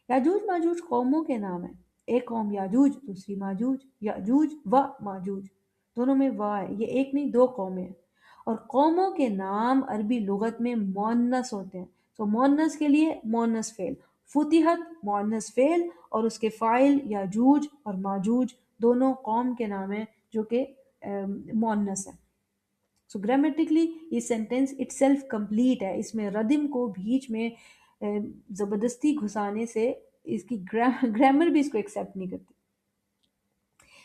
یاجوج ماجوج قوموں کے نام ہیں، ایک قوم یاجوج، دوسری ماجوج، یاجوج و ماجوج، دونوں میں وا ہے، یہ ایک نہیں دو قومیں ہیں۔ اور قوموں کے نام عربی لغت میں مؤنث ہوتے ہیں، تو مؤنث کے لیے مؤنث فعل، فتحت مؤنث فعل، اور اس کے فاعل یاجوج اور ماجوج دونوں قوم کے نام ہیں جو کہ مؤنث ہیں۔ سو گرامیٹکلی یہ سینٹینس اٹ سیلف کمپلیٹ ہے، اس میں ردم کو بیچ میں زبردستی گھسانے سے اس کی گرامر بھی اس کو ایکسیپٹ نہیں کرتی۔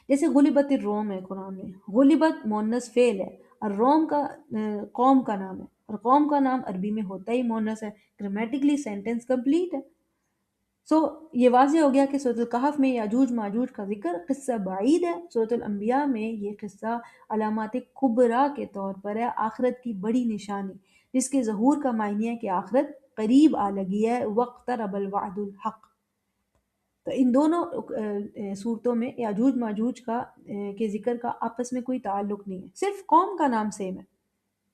جیسے غلبت الروم ہے قرآن میں، غلبت مؤنث فعل ہے، اور روم کا قوم کا نام ہے، اور قوم کا نام عربی میں ہوتا ہی مؤنث ہے، گرامیٹکلی سینٹینس کمپلیٹ ہے۔ سو یہ واضح ہو گیا کہ سورۃ الکہف میں یاجوج ماجوج کا ذکر قصہ بعید ہے، سورۃ الانبیاء میں یہ قصہ علامات کبریٰ کے طور پر ہے، آخرت کی بڑی نشانی، جس کے ظہور کا معنی ہے کہ آخرت قریب آ لگی ہے، واقترب الوعد الحق۔ تو ان دونوں صورتوں میں یاجوج ماجوج کے ذکر کا آپس میں کوئی تعلق نہیں ہے، صرف قوم کا نام سیم ہے،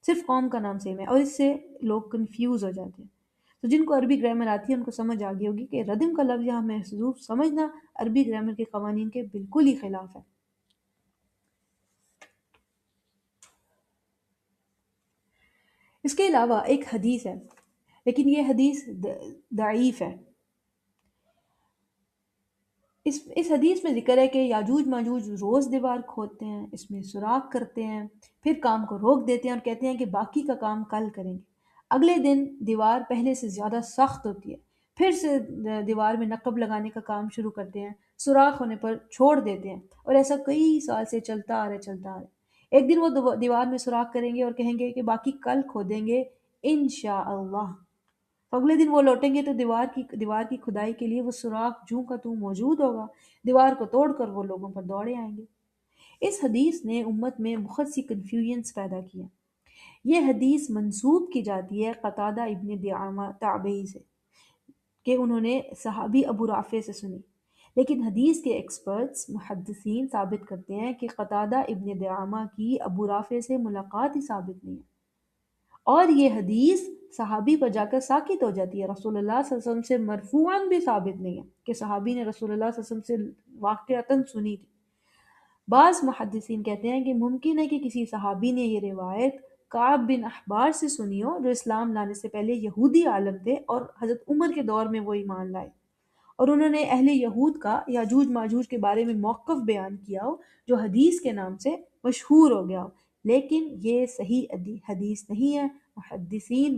صرف قوم کا نام سیم ہے، اور اس سے لوگ کنفیوز ہو جاتے ہیں۔ تو جن کو عربی گرامر آتی ہے ان کو سمجھ آ گئی ہوگی کہ ردم کا لفظ یہاں محذوف سمجھنا عربی گرامر کے قوانین کے بالکل ہی خلاف ہے۔ اس کے علاوہ ایک حدیث ہے، لیکن یہ حدیث ضعیف ہے۔ اس حدیث میں ذکر ہے کہ یاجوج ماجوج روز دیوار کھودتے ہیں، اس میں سوراخ کرتے ہیں، پھر کام کو روک دیتے ہیں اور کہتے ہیں کہ باقی کا کام کل کریں گے۔ اگلے دن دیوار پہلے سے زیادہ سخت ہوتی ہے، پھر سے دیوار میں نقب لگانے کا کام شروع کرتے ہیں، سوراخ ہونے پر چھوڑ دیتے ہیں، اور ایسا کئی سال سے چلتا آ رہا ہے چلتا آ رہا ہے۔ ایک دن وہ دیوار میں سوراخ کریں گے اور کہیں گے کہ باقی کل کھودیں گے انشاءاللہ۔ اگلے دن وہ لوٹیں گے تو دیوار کی کھدائی کے لیے وہ سوراخ جوں کا توں موجود ہوگا، دیوار کو توڑ کر وہ لوگوں پر دوڑے آئیں گے۔ اس حدیث نے امت میں بہت سی کنفیوژنس پیدا کی ہیں۔ یہ حدیث منسوب کی جاتی ہے قتادہ ابن دعامہ تابعی سے، کہ انہوں نے صحابی ابو رافع سے سنی، لیکن حدیث کے ایکسپرٹس محدثین ثابت کرتے ہیں کہ قتادہ ابن دعامہ کی ابو رافع سے ملاقات ہی ثابت نہیں ہے، اور یہ حدیث صحابی پر جا کر ساکت ہو جاتی ہے۔ رسول اللہ صلی اللہ علیہ وسلم سے مرفوعاً بھی ثابت نہیں ہے کہ صحابی نے رسول اللہ صلی اللہ علیہ وسلم سے واقعتاً سنی تھی۔ بعض محدثین کہتے ہیں کہ ممکن ہے کہ کسی صحابی نے یہ روایت کعب بن احبار سے سنی ہو، جو اسلام لانے سے پہلے یہودی عالم تھے اور حضرت عمر کے دور میں وہ ایمان لائے، اور انہوں نے اہل یہود کا یاجوج ماجوج کے بارے میں موقف بیان کیا ہو جو حدیث کے نام سے مشہور ہو گیا ہو، لیکن یہ صحیح حدیث نہیں ہے۔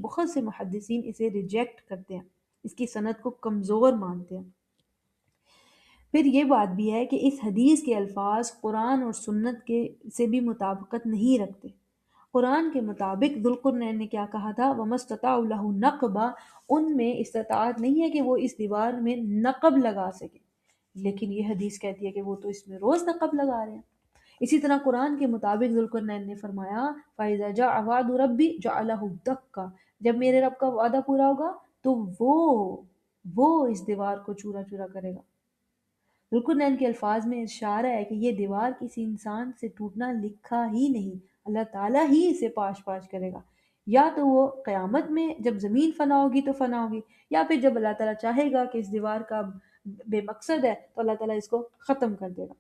بہت سے محدثین اسے ریجیکٹ کرتے ہیں، اس کی سند کو کمزور مانتے ہیں۔ پھر یہ بات بھی ہے کہ اس حدیث کے الفاظ قرآن اور سنت کے سے بھی مطابقت نہیں رکھتے۔ قرآن کے مطابق ذوالقرنین نے کیا کہا تھا؟ وَمَا اسْتَطَاعُوا لَهُ نَقْبًا، ان میں استطاعت نہیں ہے کہ وہ اس دیوار میں نقب لگا سکے، لیکن یہ حدیث کہتی ہے کہ وہ تو اس میں روز نقب لگا رہے ہیں۔ اسی طرح قرآن کے مطابق ذوالقرنین نے فرمایا فَإِذَا جَاءَ وَعْدُ رَبِّي جَعَلَهُ دَكًّا، جب میرے رب کا وعدہ پورا ہوگا تو وہ اس دیوار کو چورا چورا کرے گا۔ ذوالقرنین کے الفاظ میں اشارہ ہے کہ یہ دیوار کسی انسان سے ٹوٹنا لکھا ہی نہیں، اللہ تعالیٰ ہی اسے پاش پاش کرے گا، یا تو وہ قیامت میں جب زمین فنا ہوگی تو فنا ہوگی، یا پھر جب اللہ تعالیٰ چاہے گا کہ اس دیوار کا بے مقصد ہے تو اللہ تعالیٰ اس کو ختم کر دے گا۔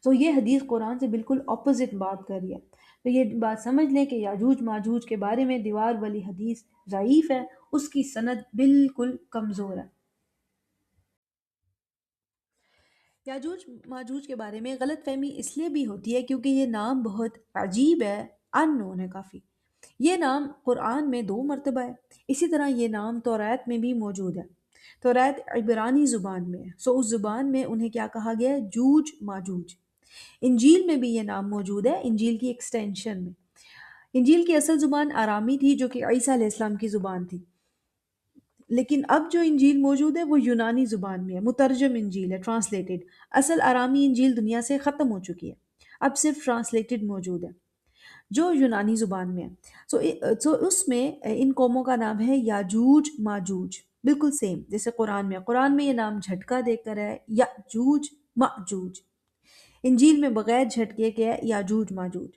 تو یہ حدیث قرآن سے بالکل اپوزٹ بات کر رہی ہے۔ تو یہ بات سمجھ لیں کہ یاجوج ماجوج کے بارے میں دیوار والی حدیث ضعیف ہے، اس کی سند بالکل کمزور ہے۔ یاجوج ماجوج کے بارے میں غلط فہمی اس لیے بھی ہوتی ہے کیونکہ یہ نام بہت عجیب ہے، ان نون ہے کافی۔ یہ نام قرآن میں 2 مرتبہ ہے، اسی طرح یہ نام توریت میں بھی موجود ہے۔ توریت عبرانی زبان میں ہے، سو اس زبان میں انہیں کیا کہا گیا ہے؟ جوج ماجوج۔ انجیل میں بھی یہ نام موجود ہے، انجیل کی ایکسٹینشن میں۔ انجیل کی اصل زبان آرامی تھی جو کہ عیسیٰ علیہ السلام کی زبان تھی، لیکن اب جو انجیل موجود ہے وہ یونانی زبان میں ہے، مترجم انجیل ہے، ٹرانسلیٹڈ۔ اصل آرامی انجیل دنیا سے ختم ہو چکی ہے، اب صرف ٹرانسلیٹڈ موجود ہے جو یونانی زبان میں ہے۔ سو اس میں ان قوموں کا نام ہے یاجوج ماجوج، بالکل سیم جیسے قرآن میں ہے۔ قرآن میں یہ نام جھٹکا دے کر ہے یاجوج ماجوج، انجیل میں بغیر جھٹکے کے ہے یاجوج ماجوج۔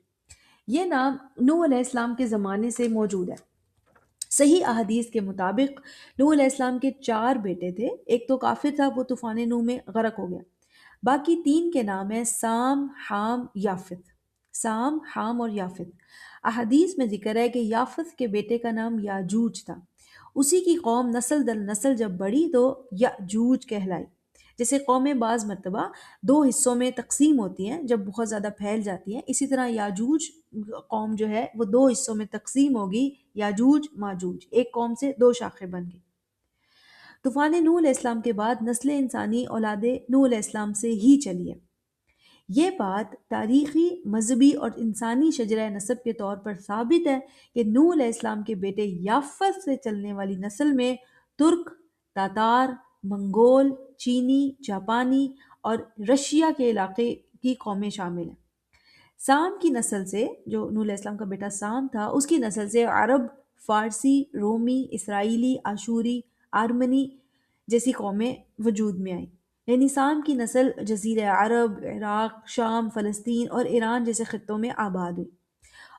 یہ نام نوح علیہ السلام کے زمانے سے موجود ہے۔ صحیح احادیث کے مطابق نوح علیہ السلام کے 4 بیٹے تھے، ایک تو کافر تھا، وہ طوفان نوح میں غرق ہو گیا۔ باقی 3 کے نام ہیں سام، حام، یافت۔ سام، حام اور یافت۔ احادیث میں ذکر ہے کہ یافت کے بیٹے کا نام یاجوج تھا، اسی کی قوم نسل در نسل جب بڑھی تو یاجوج کہلائی۔ جیسے قومیں بعض مرتبہ 2 حصوں میں تقسیم ہوتی ہیں جب بہت زیادہ پھیل جاتی ہیں، اسی طرح یاجوج قوم جو ہے وہ 2 حصوں میں تقسیم ہوگی، یاجوج ماجوج، ایک قوم سے 2 شاخیں بن گئی۔ طوفان نوح علیہ السلام کے بعد نسل انسانی اولاد نوح علیہ السلام سے ہی چلی ہے۔ یہ بات تاریخی، مذہبی اور انسانی شجرہ نسب کے طور پر ثابت ہے کہ نوح علیہ السلام کے بیٹے یافت سے چلنے والی نسل میں ترک، تاتار، منگول، چینی، جاپانی اور رشیا کے علاقے کی قومیں شامل ہیں۔ سام کی نسل سے، جو نوح علیہ السلام کا بیٹا سام تھا، اس کی نسل سے عرب، فارسی، رومی، اسرائیلی، آشوری، آرمنی جیسی قومیں وجود میں آئیں۔ یعنی سام کی نسل جزیرہ عرب، عراق، شام، فلسطین اور ایران جیسے خطوں میں آباد ہوئی،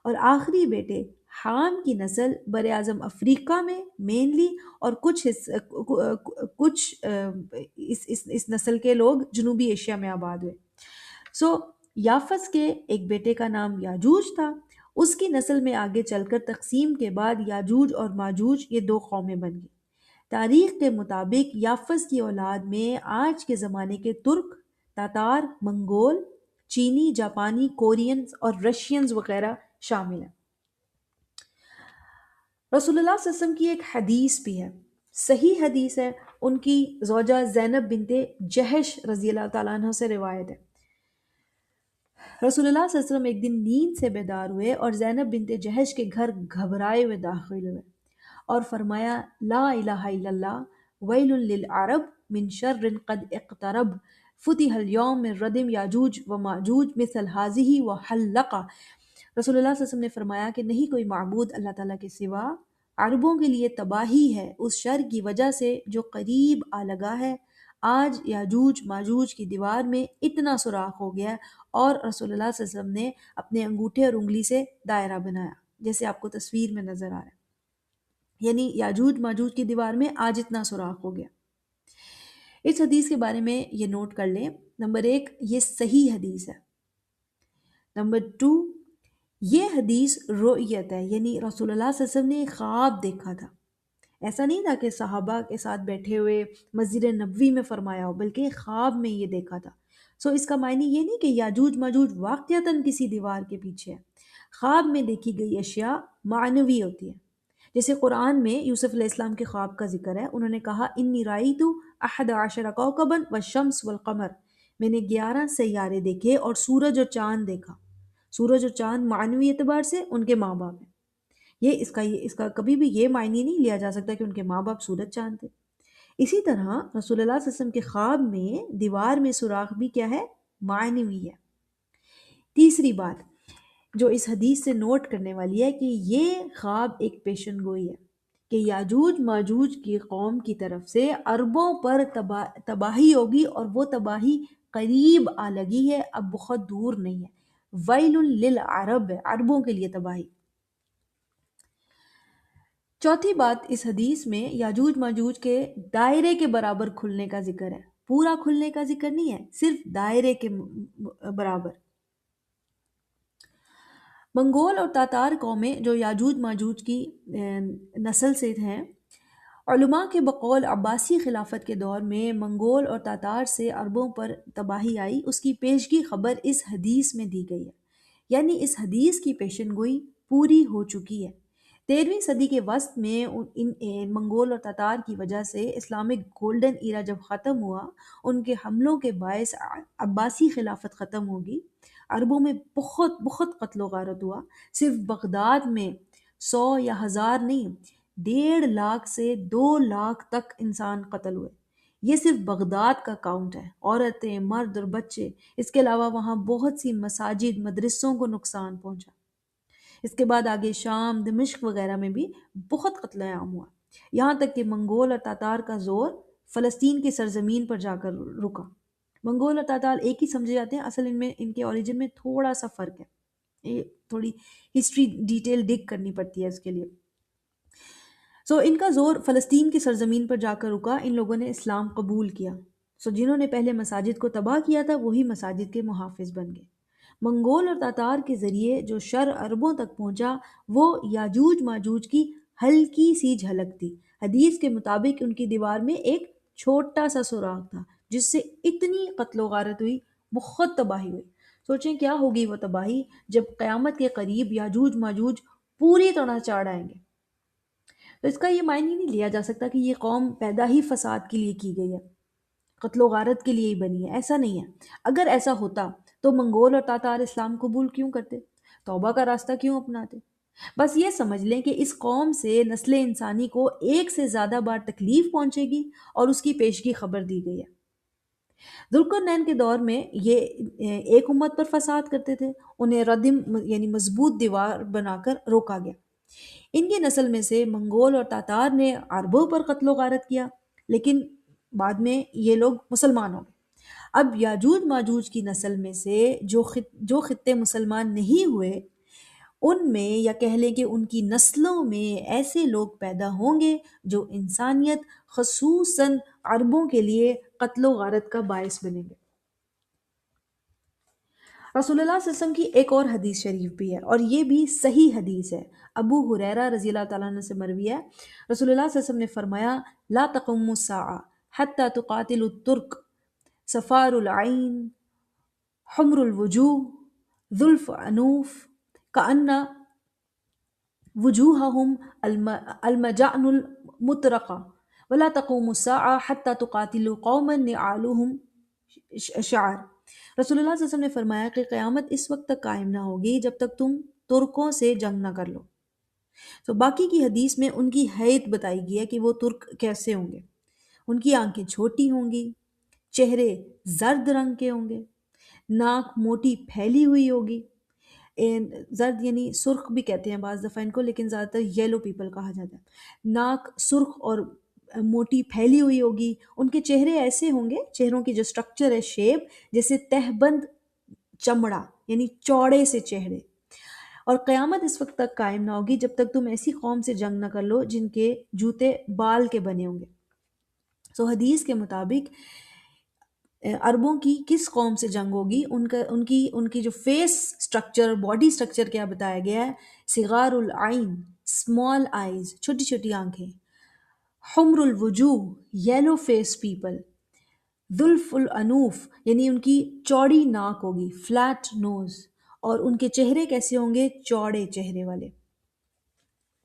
اور آخری بیٹے حام کی نسل بر اعظم افریقہ میں مینلی، اور کچھ اس نسل کے لوگ جنوبی ایشیا میں آباد ہوئے۔ سو یافس کے ایک بیٹے کا نام یاجوج تھا، اس کی نسل میں آگے چل کر تقسیم کے بعد یاجوج اور ماجوج یہ دو قومیں بن گئی۔ تاریخ کے مطابق یافس کی اولاد میں آج کے زمانے کے ترک، تاتار، منگول، چینی، جاپانی، کورینز اور رشینز وغیرہ شامل ہیں۔ رسول اللہ صلی اللہ علیہ وسلم کی ایک حدیث بھی ہے، صحیح حدیث ہے، ان کی زوجہ زینب بنت جہش رضی اللہ تعالیٰ عنہ سے روایت ہے۔ رسول اللہ صلی اللہ علیہ وسلم ایک دن نیند سے بیدار ہوئے اور زینب بنت جہش کے گھر گھبرائے ہوئے داخل ہوئے اور فرمایا لا الہ الا اللہ ویل للعرب من شر قد اقترب فتح اليوم من ردم یاجوج و ماجوج مثل هذه وحلق۔ رسول اللہ صلی اللہ علیہ وسلم نے فرمایا کہ نہیں کوئی معبود اللہ تعالیٰ کے سوا، عربوں کے لیے تباہی ہے اس شر کی وجہ سے جو قریب آ لگا ہے۔ آج یاجوج ماجوج کی دیوار میں اتنا سوراخ ہو گیا ہے، اور رسول اللہ صلی اللہ علیہ وسلم نے اپنے انگوٹھے اور انگلی سے دائرہ بنایا جیسے آپ کو تصویر میں نظر آ رہا ہے، یعنی یاجوج ماجوج کی دیوار میں آج اتنا سوراخ ہو گیا۔ اس حدیث کے بارے میں یہ نوٹ کر لیں، نمبر 1 یہ صحیح حدیث ہے، نمبر 2 یہ حدیث رؤیت ہے، یعنی رسول اللہ صلی اللہ علیہ وسلم نے ایک خواب دیکھا تھا، ایسا نہیں تھا کہ صحابہ کے ساتھ بیٹھے ہوئے مسجد نبوی میں فرمایا ہو، بلکہ خواب میں یہ دیکھا تھا۔ سو اس کا معنی یہ نہیں کہ یاجوج ماجوج واقعتاً کسی دیوار کے پیچھے ہے، خواب میں دیکھی گئی اشیاء معنوی ہوتی ہے۔ جیسے قرآن میں یوسف علیہ السلام کے خواب کا ذکر ہے، انہوں نے کہا انی رائیت احد عشر کوکبا والشمس والقمر، میں نے 11 سیارے دیکھے اور سورج اور چاند دیکھا۔ سورج اور چاند معنوی اعتبار سے ان کے ماں باپ ہیں، اس کا کبھی بھی یہ معنی نہیں لیا جا سکتا کہ ان کے ماں باپ سورج چاند تھے۔ اسی طرح رسول اللہ صلی اللہ علیہ وسلم کے خواب میں دیوار میں سوراخ بھی کیا ہے؟ معنوی ہے۔ تیسری بات جو اس حدیث سے نوٹ کرنے والی ہے کہ یہ خواب ایک پیشن گوئی ہے کہ یاجوج ماجوج کی قوم کی طرف سے عربوں پر تباہی ہوگی، اور وہ تباہی قریب آ لگی ہے، اب بہت دور نہیں ہے۔ ویل للعرب ہے، عربوں کے لیے تباہی۔ چوتھی بات اس حدیث میں یاجوج ماجوج کے دائرے کے برابر کھلنے کا ذکر ہے، پورا کھلنے کا ذکر نہیں ہے، صرف دائرے کے برابر۔ منگول اور تاتار قومیں جو یاجوج ماجوج کی نسل سے ہیں، علماء کے بقول عباسی خلافت کے دور میں منگول اور تاتار سے عربوں پر تباہی آئی، اس کی پیشگی خبر اس حدیث میں دی گئی ہے، یعنی اس حدیث کی پیشن گوئی پوری ہو چکی ہے۔ 13ویں صدی کے وسط میں ان منگول اور تاتار کی وجہ سے اسلامک گولڈن ایرا جب ختم ہوا، ان کے حملوں کے باعث عباسی خلافت ختم ہوگی، عربوں میں بہت بہت قتل و غارت ہوا، صرف بغداد میں 100 یا 1000 نہیں، 1.5 لاکھ سے 2 لاکھ تک انسان قتل ہوئے۔ یہ صرف بغداد کا کاؤنٹ ہے، عورتیں، مرد اور بچے، اس کے علاوہ وہاں بہت سی مساجد، مدرسوں کو نقصان پہنچا۔ اس کے بعد آگے شام، دمشق وغیرہ میں بھی بہت قتل عام ہوا، یہاں تک کہ منگول اور تاتار کا زور فلسطین کی سرزمین پر جا کر رکا۔ منگول اور تاتار ایک ہی سمجھے جاتے ہیں، اصل ان کے اوریجن میں تھوڑا سا فرق ہے، یہ تھوڑی ہسٹری ڈیٹیل ڈگ کرنی پڑتی ہے اس کے لیے۔ ان کا زور فلسطین کی سرزمین پر جا کر رکا، ان لوگوں نے اسلام قبول کیا۔ جنہوں نے پہلے مساجد کو تباہ کیا تھا وہی مساجد کے محافظ بن گئے۔ منگول اور تاتار کے ذریعے جو شر عربوں تک پہنچا وہ یاجوج ماجوج کی ہلکی سی جھلک تھی۔ حدیث کے مطابق ان کی دیوار میں ایک چھوٹا سا سوراخ تھا جس سے اتنی قتل و غارت ہوئی، بہت تباہی ہوئی۔ سوچیں کیا ہوگی وہ تباہی جب قیامت کے قریب یاجوج ماجوج پوری طرح چاڑ آئیں گے۔ تو اس کا یہ معنی نہیں لیا جا سکتا کہ یہ قوم پیدا ہی فساد کے لیے کی گئی ہے، قتل و غارت کے لیے ہی بنی ہے، ایسا نہیں ہے۔ اگر ایسا ہوتا تو منگول اور تاتار اسلام قبول کیوں کرتے؟ توبہ کا راستہ کیوں اپناتے؟ بس یہ سمجھ لیں کہ اس قوم سے نسل انسانی کو ایک سے زیادہ بار تکلیف پہنچے گی، اور اس کی پیشگی خبر دی گئی ہے۔ ذوالقرنین کے دور میں یہ ایک امت پر فساد کرتے تھے، انہیں ردم یعنی مضبوط دیوار بنا کر روکا گیا۔ ان کی نسل میں سے منگول اور تاتار نے عربوں پر قتل و غارت کیا، لیکن بعد میں یہ لوگ مسلمان ہو گئے۔ اب یاجوج ماجوج کی نسل میں سے جو خطے مسلمان نہیں ہوئے، ان میں یا کہہ لیں کہ ان کی نسلوں میں ایسے لوگ پیدا ہوں گے جو انسانیت خصوصاً عربوں کے لیے قتل و غارت کا باعث بنیں گے۔ رسول اللہ صلی اللہ علیہ وسلم کی ایک اور حدیث شریف بھی ہے، اور یہ بھی صحیح حدیث ہے، ابو ہریرہ رضی اللہ تعالیٰ عنہ سے مروی ہے۔ رسول اللہ صلی اللہ علیہ وسلم نے فرمایا: لا تقوم الساعة حتى تقاتل الترک صفار العین حمر الوجوہ ذلف انوف کأن وجوہہم المجعن المطرقہ ولا تقوم الساعة حتى تقاتل قوما نعالهم شعر۔ رسول اللہ صلی اللہ علیہ وسلم نے فرمایا کہ قیامت اس وقت تک قائم نہ ہوگی جب تک تم ترکوں سے جنگ نہ کر لو۔ تو باقی کی حدیث میں ان کی حیت بتائی گئی ہے کہ وہ ترک کیسے ہوں گے۔ ان کی آنکھیں چھوٹی ہوں گی، چہرے زرد رنگ کے ہوں گے، ناک موٹی پھیلی ہوئی ہوگی، زرد یعنی سرخ بھی کہتے ہیں بعض دفعہ ان کو، لیکن زیادہ تر یلو پیپل کہا جاتا ہے۔ ناک سرخ اور موٹی پھیلی ہوئی ہوگی، ان کے چہرے ایسے ہوں گے، چہروں کی جو سٹرکچر ہے، شیپ، جیسے تہبند چمڑا، یعنی چوڑے سے چہرے۔ اور قیامت اس وقت تک قائم نہ ہوگی جب تک تم ایسی قوم سے جنگ نہ کر لو جن کے جوتے بال کے بنے ہوں گے۔ سو حدیث کے مطابق عربوں کی کس قوم سے جنگ ہوگی، ان کی جو فیس سٹرکچر، باڈی سٹرکچر کیا بتایا گیا ہے: صغار العین، اسمال آئیز، چھوٹی چھوٹی آنکھیں، حمر الوجوہ، یلو فیس پیپل، ذلف الانوف یعنی ان کی چوڑی ناک ہوگی، فلیٹ نوز، اور ان کے چہرے کیسے ہوں گے؟ چوڑے چہرے والے۔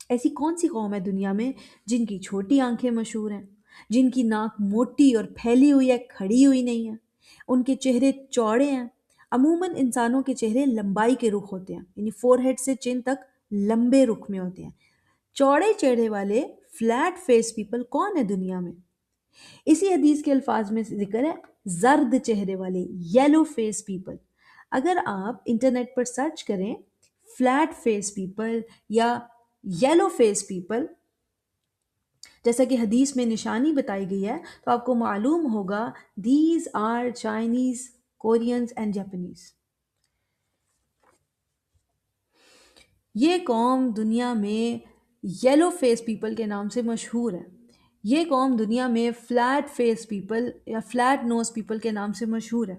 ایسی کون سی قوم ہے دنیا میں جن کی چھوٹی آنکھیں مشہور ہیں، جن کی ناک موٹی اور پھیلی ہوئی ہے، کھڑی ہوئی نہیں ہے، ان کے چہرے چوڑے ہیں؟ عموماً انسانوں کے چہرے لمبائی کے رخ ہوتے ہیں، یعنی فور ہیڈ سے چن تک لمبے رخ میں ہوتے ہیں۔ چوڑے چہرے والے فلیٹ فیس پیپل کون ہے دنیا میں؟ اسی حدیث کے الفاظ میں ذکر ہے زرد چہرے والے، یلو فیس پیپل۔ اگر آپ انٹرنیٹ پر سرچ کریں فلیٹ فیس پیپل یا یلو فیس پیپل، جیسا کہ حدیث میں نشانی بتائی گئی ہے، تو آپ کو معلوم ہوگا these are Chinese, Koreans and Japanese. یہ قوم دنیا میں یلو فیس پیپل کے نام سے مشہور ہے، یہ قوم دنیا میں فلیٹ فیس پیپل یا فلیٹ نوز پیپل کے نام سے مشہور ہے۔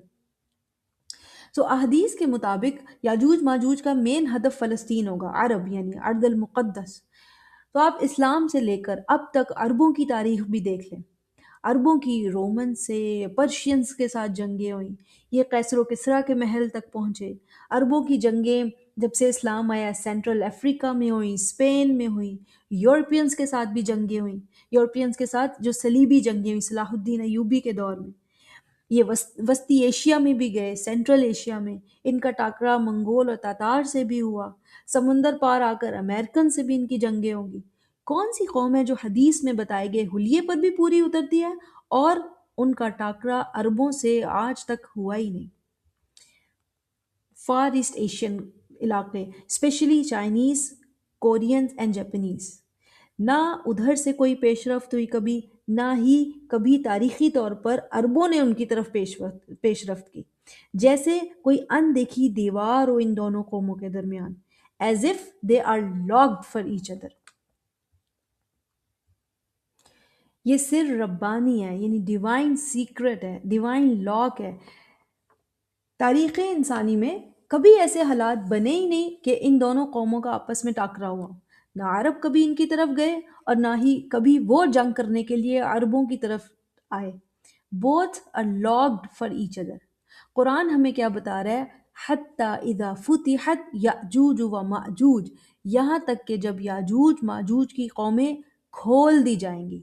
سو احادیث کے مطابق یاجوج ماجوج کا مین ہدف فلسطین ہوگا، عرب یعنی ارض المقدس۔ تو آپ اسلام سے لے کر اب تک عربوں کی تاریخ بھی دیکھ لیں، عربوں کی رومن سے پرشینز کے ساتھ جنگیں ہوئیں، یہ قیصر و کسریٰ کے محل تک پہنچے۔ عربوں کی جنگیں جب سے اسلام آیا سینٹرل افریقہ میں ہوئیں، اسپین میں ہوئیں، یورپینز کے ساتھ بھی جنگیں ہوئیں، یورپینز کے ساتھ جو صلیبی جنگیں ہوئیں صلاح الدین ایوبی کے دور میں۔ یہ وسطی ایشیا میں بھی گئے، سینٹرل ایشیا میں ان کا ٹاکرا منگول اور تاتار سے بھی ہوا، سمندر پار آ کر امریکن سے بھی ان کی جنگیں ہوں گی۔ کون سی قوم ہے جو حدیث میں بتائے گئے حلیے پر بھی پوری اترتی ہے اور ان کا ٹاکرا عربوں سے آج تک ہوا ہی نہیں؟ فار ایسٹ ایشین علاقے، especially Chinese, Koreans and Japanese, نہ ادھر سے کوئی پیش رفت ہوئی کبھی، نہ ہی کبھی تاریخی طور پر عربوں نے ان کی طرف پیش رفت کی، جیسے کوئی اندیکھی دیوار ہو ان دونوں قوموں کے درمیان، as if they are locked for each other. یہ سر ربانی ہے، یعنی ڈیوائن سیکرٹ ہے، ڈیوائن لاک ہے۔ تاریخ انسانی میں کبھی ایسے حالات بنے ہی نہیں کہ ان دونوں قوموں کا آپس میں ٹاکرا ہوا، نہ عرب کبھی ان کی طرف گئے اور نہ ہی کبھی وہ جنگ کرنے کے لیے عربوں کی طرف آئے۔ Both are locked for each other. قرآن ہمیں کیا بتا رہا ہے؟ حتیٰ اذا فتحت یاجوج و ماجوج، یہاں تک کہ جب یاجوج ماجوج کی قومیں کھول دی جائیں گی،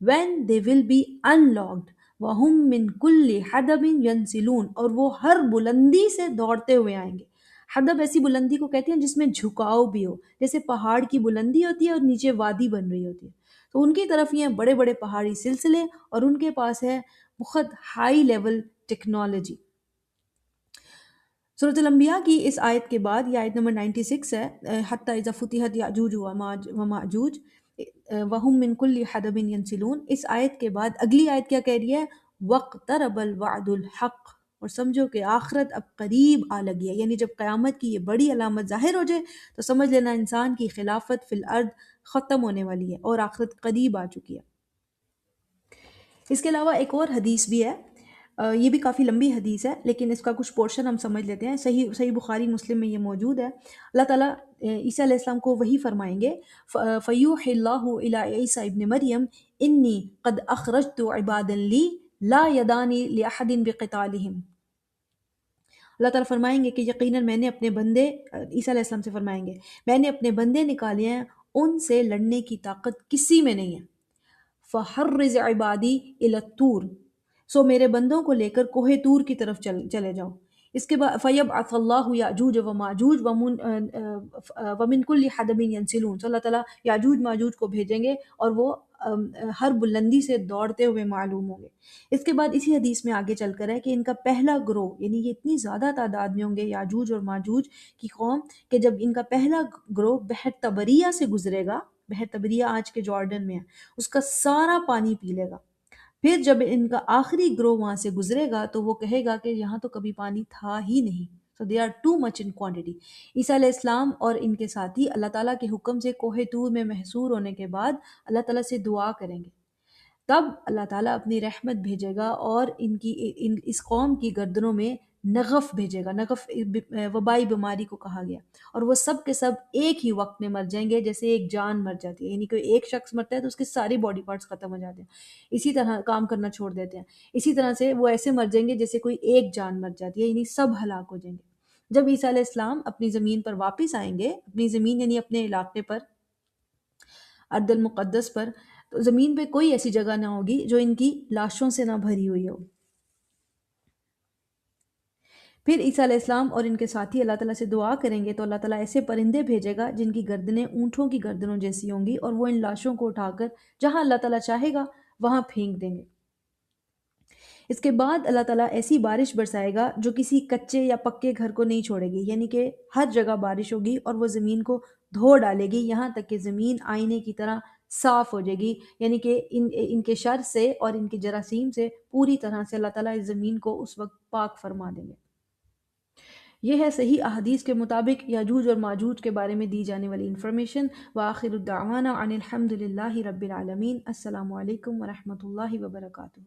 when they will be unlocked وَهُمْ مِنْ كُلِّ حَدَبٍ يَنْسِلُونَ، اور وہ ہر بلندی سے دوڑتے ہوئے آئیں گے۔ حدب ایسی بلندی کو کہتے ہیں جس میں جھکاؤ بھی ہو، جیسے پہاڑ کی بلندی ہوتی ہے اور نیچے وادی بن رہی ہوتی ہے، تو ان کی طرف یہ بڑے بڑے پہاڑی سلسلے اور ان کے پاس ہے بہت ہائی لیول ٹیکنالوجی۔ سورۃ الانبیاء کی اس آیت کے بعد، یہ آیت نمبر 96 ہے، حتیٰ اذا فتحت یاجوج وماجوج وَهُمْ مِنْ كُلِّ حَدَبٍ يَنْسِلُونَ، اس آیت کے بعد اگلی آیت کیا کہہ رہی ہے؟ وَاقْتَرَبَ الْوَعْدُ الْحَقُّ، اور سمجھو کہ آخرت اب قریب آ لگی ہے، یعنی جب قیامت کی یہ بڑی علامت ظاہر ہو جائے تو سمجھ لینا انسان کی خلافت فی الارض ختم ہونے والی ہے اور آخرت قریب آ چکی ہے۔ اس کے علاوہ ایک اور حدیث بھی ہے، یہ بھی کافی لمبی حدیث ہے، لیکن اس کا کچھ پورشن ہم سمجھ لیتے ہیں۔ صحیح صحیح بخاری مسلم میں یہ موجود ہے۔ اللہ تعالیٰ عیسیٰ علیہ السلام کو وہی فرمائیں گے، فَيُوحِي اللَّهُ إِلَىٰ عِيسَىٰ ابْنِ مَرْيَمَ إِنِّي قَدْ أَخْرَجْتُ عِبَادًا لِّي لَا يَدَانِ لِأَحَدٍ بِقِتَالِهِمْ۔ اللہ تعالیٰ فرمائیں گے کہ یقیناً میں نے اپنے بندے، عیسیٰ علیہ السلام سے فرمائیں گے، میں نے اپنے بندے نکالے ہیں، ان سے لڑنے کی طاقت کسی میں نہیں ہے۔ فَحَرِّزْ عِبَادِي إِلَى الطُّورِ، سو میرے بندوں کو لے کر کوہ طور کی طرف چلے جاؤ۔ اس کے بعد فَيَبْعَثَ اللَّهُ يَأْجُوجَ وَمَاجُوجَ وَمِن كُلِّ حَدَبٍ يَنْسِلُونَ، تو اللہ تعالیٰ یاجوج ماجوج کو بھیجیں گے اور وہ ہر بلندی سے دوڑتے ہوئے معلوم ہوں گے۔ اس کے بعد اسی حدیث میں آگے چل کر ہے کہ ان کا پہلا گروہ، یعنی یہ اتنی زیادہ تعداد میں ہوں گے یاجوج اور ماجوج کی قوم، کہ جب ان کا پہلا گروہ بحر طبریہ سے گزرے گا، بحر طبریہ آج کے جارڈن میں ہے، اس کا سارا پانی پی لے گا، پھر جب ان کا آخری گروہ وہاں سے گزرے گا تو وہ کہے گا کہ یہاں تو کبھی پانی تھا ہی نہیں۔ So they are too much in quantity۔ عیسیٰ علیہ السلام اور ان کے ساتھی اللہ تعالیٰ کے حکم سے کوہ طور میں محصور ہونے کے بعد اللہ تعالیٰ سے دعا کریں گے، تب اللہ تعالیٰ اپنی رحمت بھیجے گا اور اس قوم کی گردنوں میں نغف بھیجے گا۔ نغف وبائی بیماری کو کہا گیا، اور وہ سب کے سب ایک ہی وقت میں مر جائیں گے، جیسے ایک جان مر جاتی ہے، یعنی کوئی ایک شخص مرتا ہے تو اس کے سارے باڈی پارٹس ختم ہو جاتے ہیں، اسی طرح کام کرنا چھوڑ دیتے ہیں، اسی طرح سے وہ ایسے مر جائیں گے جیسے کوئی ایک جان مر جاتی ہے، یعنی سب ہلاک ہو جائیں گے۔ جب عیسیٰ علیہ السلام اپنی زمین پر واپس آئیں گے، اپنی زمین یعنی اپنے علاقے پر، ارض المقدس پر، تو زمین پہ کوئی ایسی جگہ نہ ہوگی جو ان کی لاشوں سے نہ بھری ہوئی ہو۔ پھر عیسیٰ علیہ السلام اور ان کے ساتھی اللہ تعالیٰ سے دعا کریں گے تو اللہ تعالیٰ ایسے پرندے بھیجے گا جن کی گردنیں اونٹوں کی گردنوں جیسی ہوں گی، اور وہ ان لاشوں کو اٹھا کر جہاں اللہ تعالیٰ چاہے گا وہاں پھینک دیں گے۔ اس کے بعد اللہ تعالیٰ ایسی بارش برسائے گا جو کسی کچے یا پکے گھر کو نہیں چھوڑے گی، یعنی کہ ہر جگہ بارش ہوگی اور وہ زمین کو دھو ڈالے گی، یہاں تک کہ زمین آئینے کی طرح صاف ہو جائے گی، یعنی کہ ان کے شر سے اور ان کے جراثیم سے پوری طرح سے اللہ تعالیٰ اس زمین کو اس وقت پاک فرما دیں گے۔ یہ ہے صحیح احادیث کے مطابق یاجوج اور ماجوج کے بارے میں دی جانے والی انفارمیشن۔ وآخر الدعوانا ان الحمد للہ رب العالمین۔ السلام علیکم ورحمۃ اللہ وبرکاتہ۔